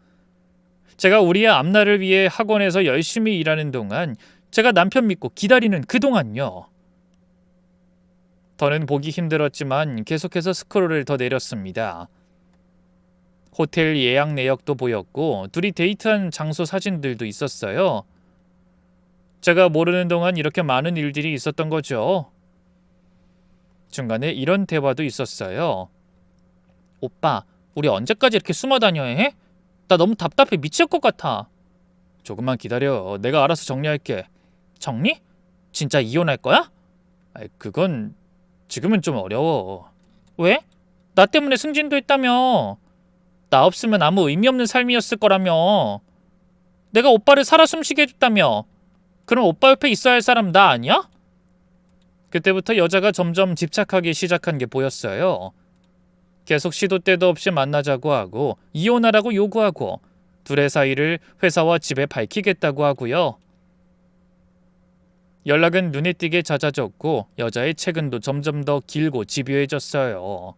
제가 우리의 앞날을 위해 학원에서 열심히 일하는 동안 제가 남편 믿고 기다리는 그동안요. 더는 보기 힘들었지만 계속해서 스크롤을 더 내렸습니다. 호텔 예약 내역도 보였고 둘이 데이트한 장소 사진들도 있었어요. 제가 모르는 동안 이렇게 많은 일들이 있었던 거죠. 중간에 이런 대화도 있었어요. 오빠, 우리 언제까지 이렇게 숨어 다녀야 해? 나 너무 답답해 미칠 것 같아. 조금만 기다려. 내가 알아서 정리할게. 정리? 진짜 이혼할 거야? 그건 지금은 좀 어려워. 왜? 나 때문에 승진도 했다며. 나 없으면 아무 의미 없는 삶이었을 거라며. 내가 오빠를 살아 숨쉬게 해줬다며. 그럼 오빠 옆에 있어야 할 사람 나 아니야? 그때부터 여자가 점점 집착하기 시작한 게 보였어요. 계속 시도 때도 없이 만나자고 하고 이혼하라고 요구하고 둘의 사이를 회사와 집에 밝히겠다고 하고요. 연락은 눈에 띄게 잦아졌고 여자의 체근도 점점 더 길고 집요해졌어요.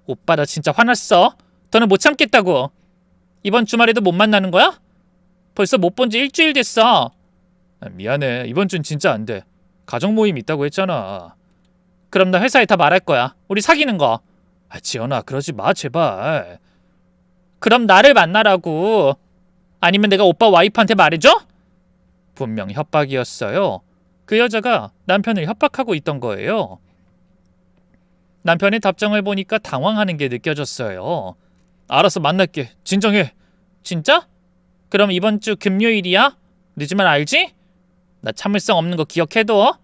오빠, 나 진짜 화났어. 더는 못 참겠다고. 이번 주말에도 못 만나는 거야? 벌써 못 본 지 일주일 됐어. 미안해. 이번 준 진짜 안 돼. 가족 모임 있다고 했잖아. 그럼 나 회사에 다 말할 거야. 우리 사귀는 거. 지연아, 그러지 마 제발. 그럼 나를 만나라고. 아니면 내가 오빠 와이프한테 말해줘? 분명 협박이었어요. 그 여자가 남편을 협박하고 있던 거예요. 남편의 답장을 보니까 당황하는 게 느껴졌어요. 알았어, 만날게. 진정해. 진짜? 그럼 이번 주 금요일이야? 늦으면 알지? 나 참을성 없는 거 기억해둬.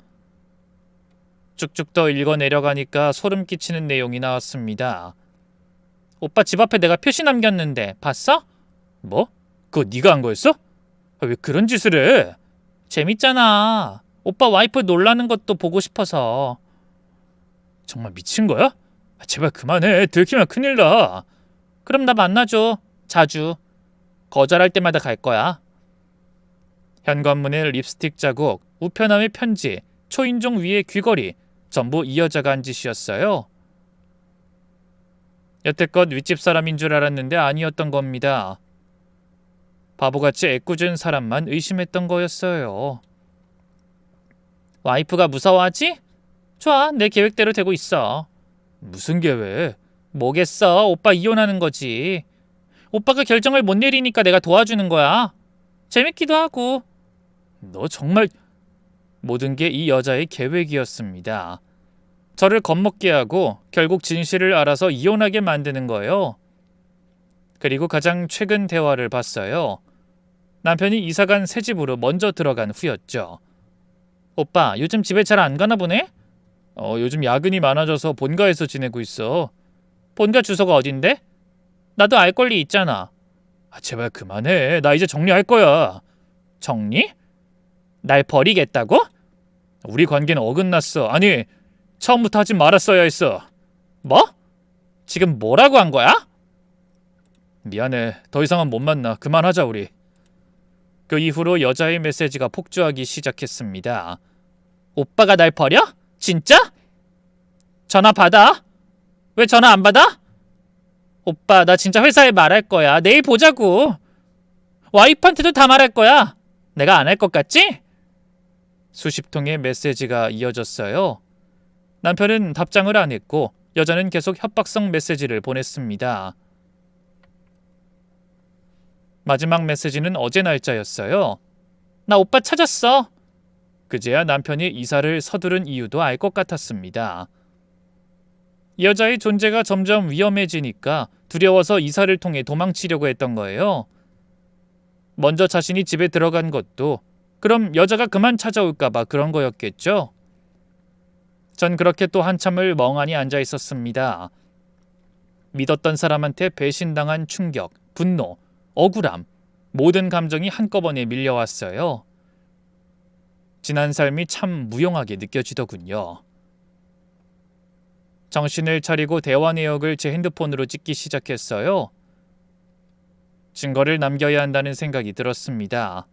쭉쭉 더 읽어 내려가니까 소름 끼치는 내용이 나왔습니다. 오빠 집 앞에 내가 표시 남겼는데 봤어? 뭐? 그거 네가 한 거였어? 왜 그런 짓을 해? 재밌잖아. 오빠 와이프 놀라는 것도 보고 싶어서. 정말 미친 거야? 제발 그만해. 들키면 큰일 나. 그럼 나 만나줘. 자주. 거절할 때마다 갈 거야. 현관문에 립스틱 자국, 우편함의 편지, 초인종 위에 귀걸이, 전부 이 여자가 한 짓이었어요. 여태껏 윗집 사람인 줄 알았는데 아니었던 겁니다. 바보같이 애꿎은 사람만 의심했던 거였어요. 와이프가 무서워하지? 좋아, 내 계획대로 되고 있어. 무슨 계획? 뭐겠어, 오빠 이혼하는 거지. 오빠가 결정을 못 내리니까 내가 도와주는 거야. 재밌기도 하고. 너 정말... 모든 게 이 여자의 계획이었습니다. 저를 겁먹게 하고 결국 진실을 알아서 이혼하게 만드는 거예요. 그리고 가장 최근 대화를 봤어요. 남편이 이사간 새 집으로 먼저 들어간 후였죠. 오빠, 요즘 집에 잘 안 가나 보네? 요즘 야근이 많아져서 본가에서 지내고 있어. 본가 주소가 어딘데? 나도 알 권리 있잖아. 제발 그만해. 나 이제 정리할 거야. 정리? 날 버리겠다고? 우리 관계는 어긋났어. 아니, 처음부터 하지 말았어야 했어. 뭐? 지금 뭐라고 한 거야? 미안해. 더 이상은 못 만나. 그만하자 우리. 그 이후로 여자의 메시지가 폭주하기 시작했습니다. 오빠가 날 버려? 진짜? 전화 받아? 왜 전화 안 받아? 오빠, 나 진짜 회사에 말할 거야. 내일 보자고. 와이프한테도 다 말할 거야. 내가 안 할 것 같지? 수십 통의 메시지가 이어졌어요. 남편은 답장을 안 했고 여자는 계속 협박성 메시지를 보냈습니다. 마지막 메시지는 어제 날짜였어요. 나 오빠 찾았어. 그제야 남편이 이사를 서두른 이유도 알 것 같았습니다. 이 여자의 존재가 점점 위험해지니까 두려워서 이사를 통해 도망치려고 했던 거예요. 먼저 자신이 집에 들어간 것도 그럼 여자가 그만 찾아올까봐 그런 거였겠죠. 전 그렇게 또 한참을 멍하니 앉아 있었습니다. 믿었던 사람한테 배신당한 충격, 분노, 억울함, 모든 감정이 한꺼번에 밀려왔어요. 지난 삶이 참 무용하게 느껴지더군요. 정신을 차리고 대화 내역을 제 핸드폰으로 찍기 시작했어요. 증거를 남겨야 한다는 생각이 들었습니다.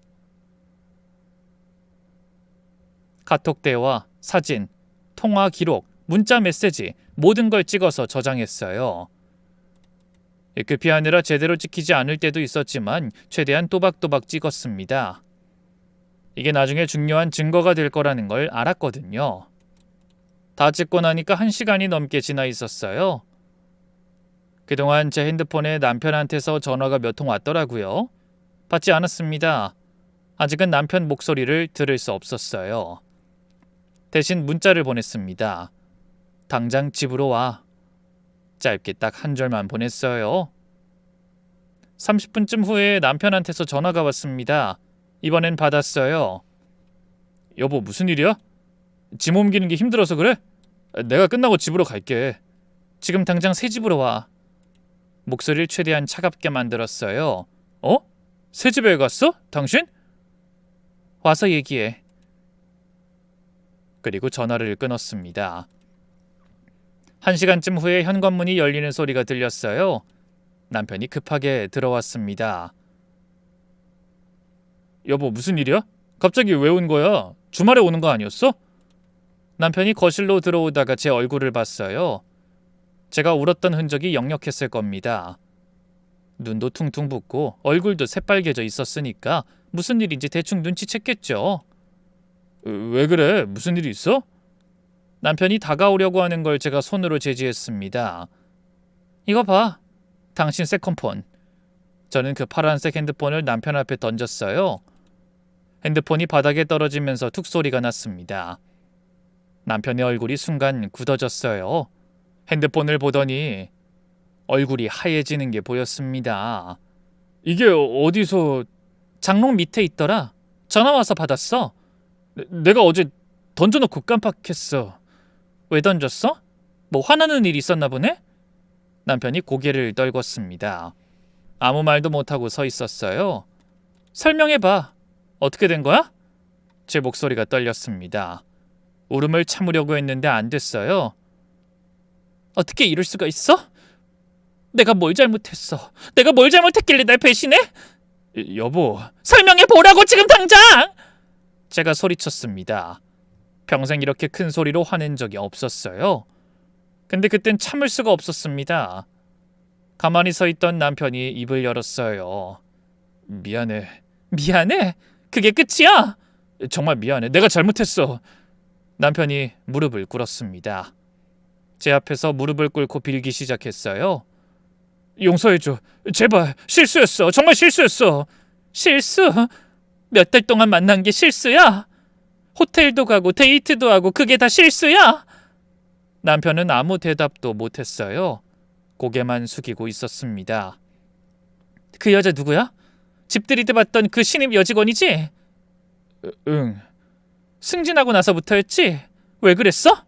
카톡 대화, 사진, 통화 기록, 문자 메시지 모든 걸 찍어서 저장했어요. 급히하느라 제대로 찍히지 않을 때도 있었지만 최대한 또박또박 찍었습니다. 이게 나중에 중요한 증거가 될 거라는 걸 알았거든요. 다 찍고 나니까 1시간이 넘게 지나 있었어요. 그동안 제 핸드폰에 남편한테서 전화가 몇 통 왔더라고요. 받지 않았습니다. 아직은 남편 목소리를 들을 수 없었어요. 대신 문자를 보냈습니다. 당장 집으로 와. 짧게 딱 한 줄만 보냈어요. 30분쯤 후에 남편한테서 전화가 왔습니다. 이번엔 받았어요. 여보, 무슨 일이야? 짐 옮기는 게 힘들어서 그래? 내가 끝나고 집으로 갈게. 지금 당장 새 집으로 와. 목소리를 최대한 차갑게 만들었어요. 어? 새 집에 갔어? 당신? 와서 얘기해. 그리고 전화를 끊었습니다. 1시간쯤 후에 현관문이 열리는 소리가 들렸어요. 남편이 급하게 들어왔습니다. 여보, 무슨 일이야? 갑자기 왜 온 거야? 주말에 오는 거 아니었어? 남편이 거실로 들어오다가 제 얼굴을 봤어요. 제가 울었던 흔적이 역력했을 겁니다. 눈도 퉁퉁 붓고 얼굴도 새빨개져 있었으니까 무슨 일인지 대충 눈치챘겠죠. 왜 그래? 무슨 일이 있어? 남편이 다가오려고 하는 걸 제가 손으로 제지했습니다. 이거 봐. 당신 세컨폰. 저는 그 파란색 핸드폰을 남편 앞에 던졌어요. 핸드폰이 바닥에 떨어지면서 툭 소리가 났습니다. 남편의 얼굴이 순간 굳어졌어요. 핸드폰을 보더니 얼굴이 하얘지는 게 보였습니다. 이게 어디서... 장롱 밑에 있더라. 전화 와서 받았어. 내가 어제 던져놓고 깜빡했어. 왜 던졌어? 뭐 화나는 일 있었나 보네? 남편이 고개를 떨궜습니다. 아무 말도 못하고 서 있었어요. 설명해봐. 어떻게 된 거야? 제 목소리가 떨렸습니다. 울음을 참으려고 했는데 안 됐어요. 어떻게 이럴 수가 있어? 내가 뭘 잘못했어? 내가 뭘 잘못했길래 날 배신해? 여보, 설명해 보라고 지금 당장! 제가 소리쳤습니다. 평생 이렇게 큰 소리로 화낸 적이 없었어요. 근데 그땐 참을 수가 없었습니다. 가만히 서 있던 남편이 입을 열었어요. 미안해. 미안해? 그게 끝이야? 정말 미안해. 내가 잘못했어. 남편이 무릎을 꿇었습니다. 제 앞에서 무릎을 꿇고 빌기 시작했어요. 용서해줘. 제발. 실수였어. 정말 실수였어. 실수? 몇 달 동안 만난 게 실수야? 호텔도 가고 데이트도 하고 그게 다 실수야? 남편은 아무 대답도 못했어요. 고개만 숙이고 있었습니다. 그 여자 누구야? 집 들이대봤던 그 신입 여직원이지? 응. 승진하고 나서부터였지? 왜 그랬어?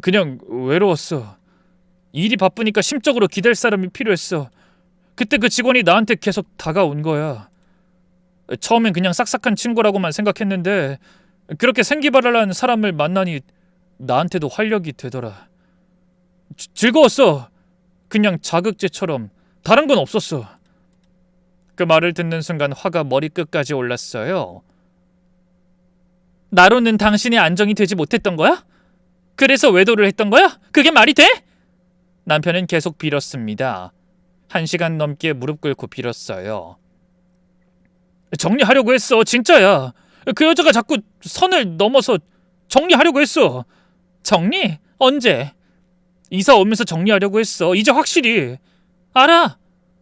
그냥 외로웠어. 일이 바쁘니까 심적으로 기댈 사람이 필요했어. 그때 그 직원이 나한테 계속 다가온 거야. 처음엔 그냥 싹싹한 친구라고만 생각했는데 그렇게 생기발랄한 사람을 만나니 나한테도 활력이 되더라. 즐거웠어. 그냥 자극제처럼. 다른 건 없었어. 그 말을 듣는 순간 화가 머리끝까지 올랐어요. 나로는 당신이 안정이 되지 못했던 거야? 그래서 외도를 했던 거야? 그게 말이 돼? 남편은 계속 빌었습니다. 1시간 넘게 무릎 꿇고 빌었어요. 정리하려고 했어. 진짜야. 그 여자가 자꾸 선을 넘어서 정리하려고 했어. 정리? 언제? 이사 오면서 정리하려고 했어. 이제 확실히. 알아.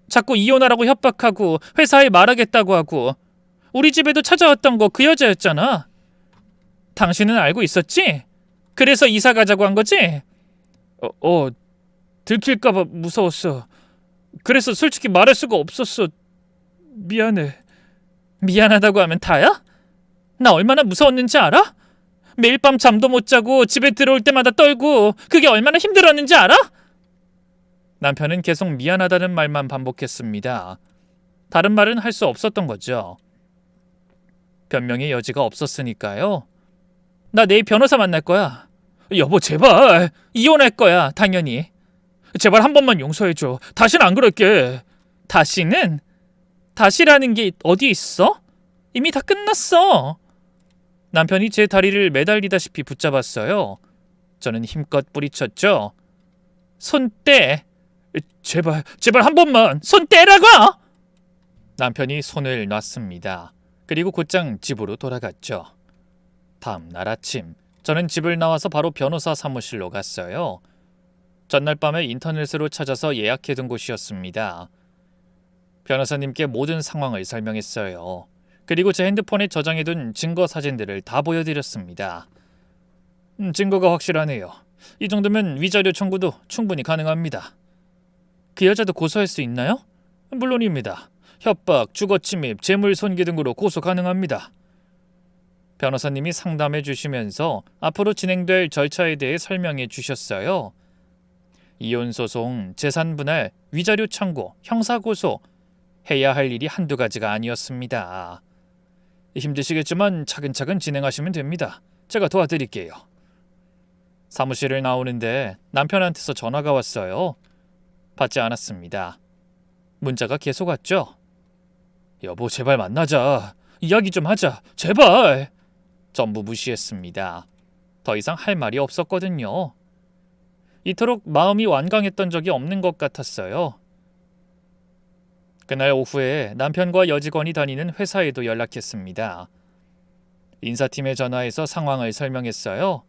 자꾸 이혼하라고 협박하고 회사에 말하겠다고 하고. 우리 집에도 찾아왔던 거 그 여자였잖아. 당신은 알고 있었지? 그래서 이사 가자고 한 거지? 들킬까봐 무서웠어. 그래서 솔직히 말할 수가 없었어. 미안해. 미안하다고 하면 다야? 나 얼마나 무서웠는지 알아? 매일 밤 잠도 못 자고 집에 들어올 때마다 떨고 그게 얼마나 힘들었는지 알아? 남편은 계속 미안하다는 말만 반복했습니다. 다른 말은 할 수 없었던 거죠. 변명의 여지가 없었으니까요. 나 내일 변호사 만날 거야. 여보 제발. 이혼할 거야 당연히. 제발 한 번만 용서해줘. 다시는 안 그럴게. 다시는? 다시라는 게 어디 있어? 이미 다 끝났어. 남편이 제 다리를 매달리다시피 붙잡았어요. 저는 힘껏 뿌리쳤죠. 손 떼. 제발 한 번만 손 떼라고! 남편이 손을 놨습니다. 그리고 곧장 집으로 돌아갔죠. 다음 날 아침 저는 집을 나와서 바로 변호사 사무실로 갔어요. 전날 밤에 인터넷으로 찾아서 예약해둔 곳이었습니다. 변호사님께 모든 상황을 설명했어요. 그리고 제 핸드폰에 저장해둔 증거 사진들을 다 보여드렸습니다. 증거가 확실하네요. 이 정도면 위자료 청구도 충분히 가능합니다. 그 여자도 고소할 수 있나요? 물론입니다. 협박, 주거침입, 재물 손괴 등으로 고소 가능합니다. 변호사님이 상담해 주시면서 앞으로 진행될 절차에 대해 설명해 주셨어요. 이혼소송, 재산분할, 위자료 청구, 형사고소 해야 할 일이 한두 가지가 아니었습니다. 힘드시겠지만 차근차근 진행하시면 됩니다. 제가 도와드릴게요. 사무실을 나오는데 남편한테서 전화가 왔어요. 받지 않았습니다. 문자가 계속 왔죠. 여보 제발 만나자. 이야기 좀 하자. 제발. 전부 무시했습니다. 더 이상 할 말이 없었거든요. 이토록 마음이 완강했던 적이 없는 것 같았어요. 그날 오후에 남편과 여직원이 다니는 회사에도 연락했습니다. 인사팀에 전화해서 상황을 설명했어요.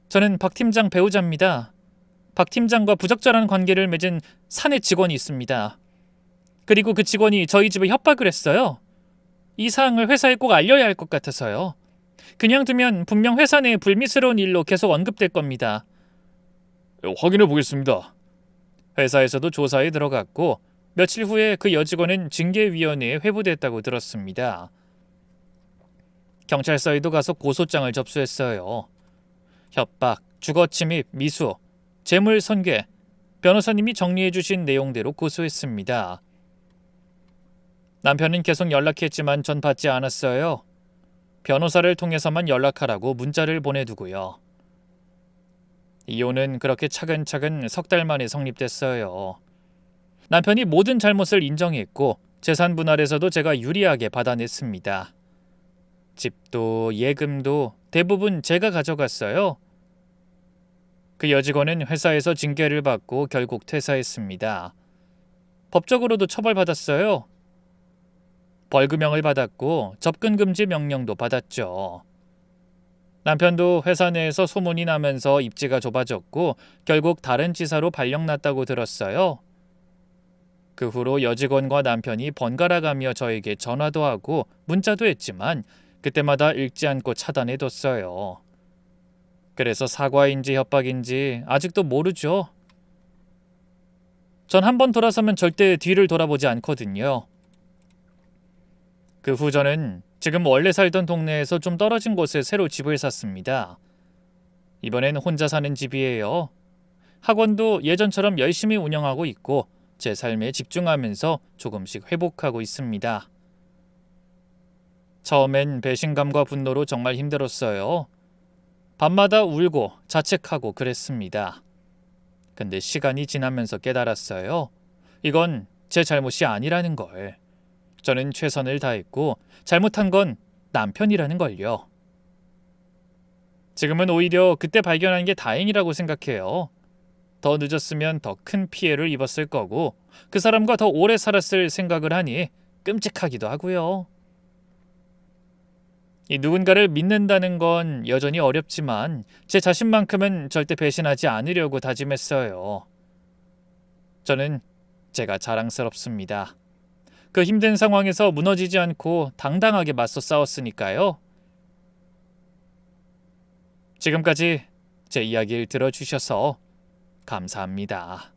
저는 박 팀장 배우자입니다. 박 팀장과 부적절한 관계를 맺은 사내 직원이 있습니다. 그리고 그 직원이 저희 집에 협박을 했어요. 이 사항을 회사에 꼭 알려야 할 것 같아서요. 그냥 두면 분명 회사 내 불미스러운 일로 계속 언급될 겁니다. 확인해 보겠습니다. 회사에서도 조사에 들어갔고 며칠 후에 그 여직원은 징계위원회에 회부됐다고 들었습니다. 경찰서에도 가서 고소장을 접수했어요. 협박, 주거침입, 미수, 재물 손괴, 변호사님이 정리해 주신 내용대로 고소했습니다. 남편은 계속 연락했지만 전 받지 않았어요. 변호사를 통해서만 연락하라고 문자를 보내두고요. 이혼은 그렇게 차근차근 석 달 만에 성립됐어요. 남편이 모든 잘못을 인정했고 재산 분할에서도 제가 유리하게 받아냈습니다. 집도 예금도 대부분 제가 가져갔어요. 그 여직원은 회사에서 징계를 받고 결국 퇴사했습니다. 법적으로도 처벌받았어요. 벌금형을 받았고 접근금지 명령도 받았죠. 남편도 회사 내에서 소문이 나면서 입지가 좁아졌고 결국 다른 지사로 발령났다고 들었어요. 그 후로 여직원과 남편이 번갈아가며 저에게 전화도 하고 문자도 했지만 그때마다 읽지 않고 차단해뒀어요. 그래서 사과인지 협박인지 아직도 모르죠. 전 한 번 돌아서면 절대 뒤를 돌아보지 않거든요. 그 후 저는 지금 원래 살던 동네에서 좀 떨어진 곳에 새로 집을 샀습니다. 이번엔 혼자 사는 집이에요. 학원도 예전처럼 열심히 운영하고 있고 제 삶에 집중하면서 조금씩 회복하고 있습니다. 처음엔 배신감과 분노로 정말 힘들었어요. 밤마다 울고 자책하고 그랬습니다. 근데 시간이 지나면서 깨달았어요. 이건 제 잘못이 아니라는 걸. 저는 최선을 다했고 잘못한 건 남편이라는 걸요. 지금은 오히려 그때 발견한 게 다행이라고 생각해요. 더 늦었으면 더 큰 피해를 입었을 거고 그 사람과 더 오래 살았을 생각을 하니 끔찍하기도 하고요. 이 누군가를 믿는다는 건 여전히 어렵지만 제 자신만큼은 절대 배신하지 않으려고 다짐했어요. 저는 제가 자랑스럽습니다. 그 힘든 상황에서 무너지지 않고 당당하게 맞서 싸웠으니까요. 지금까지 제 이야기를 들어주셔서 감사합니다.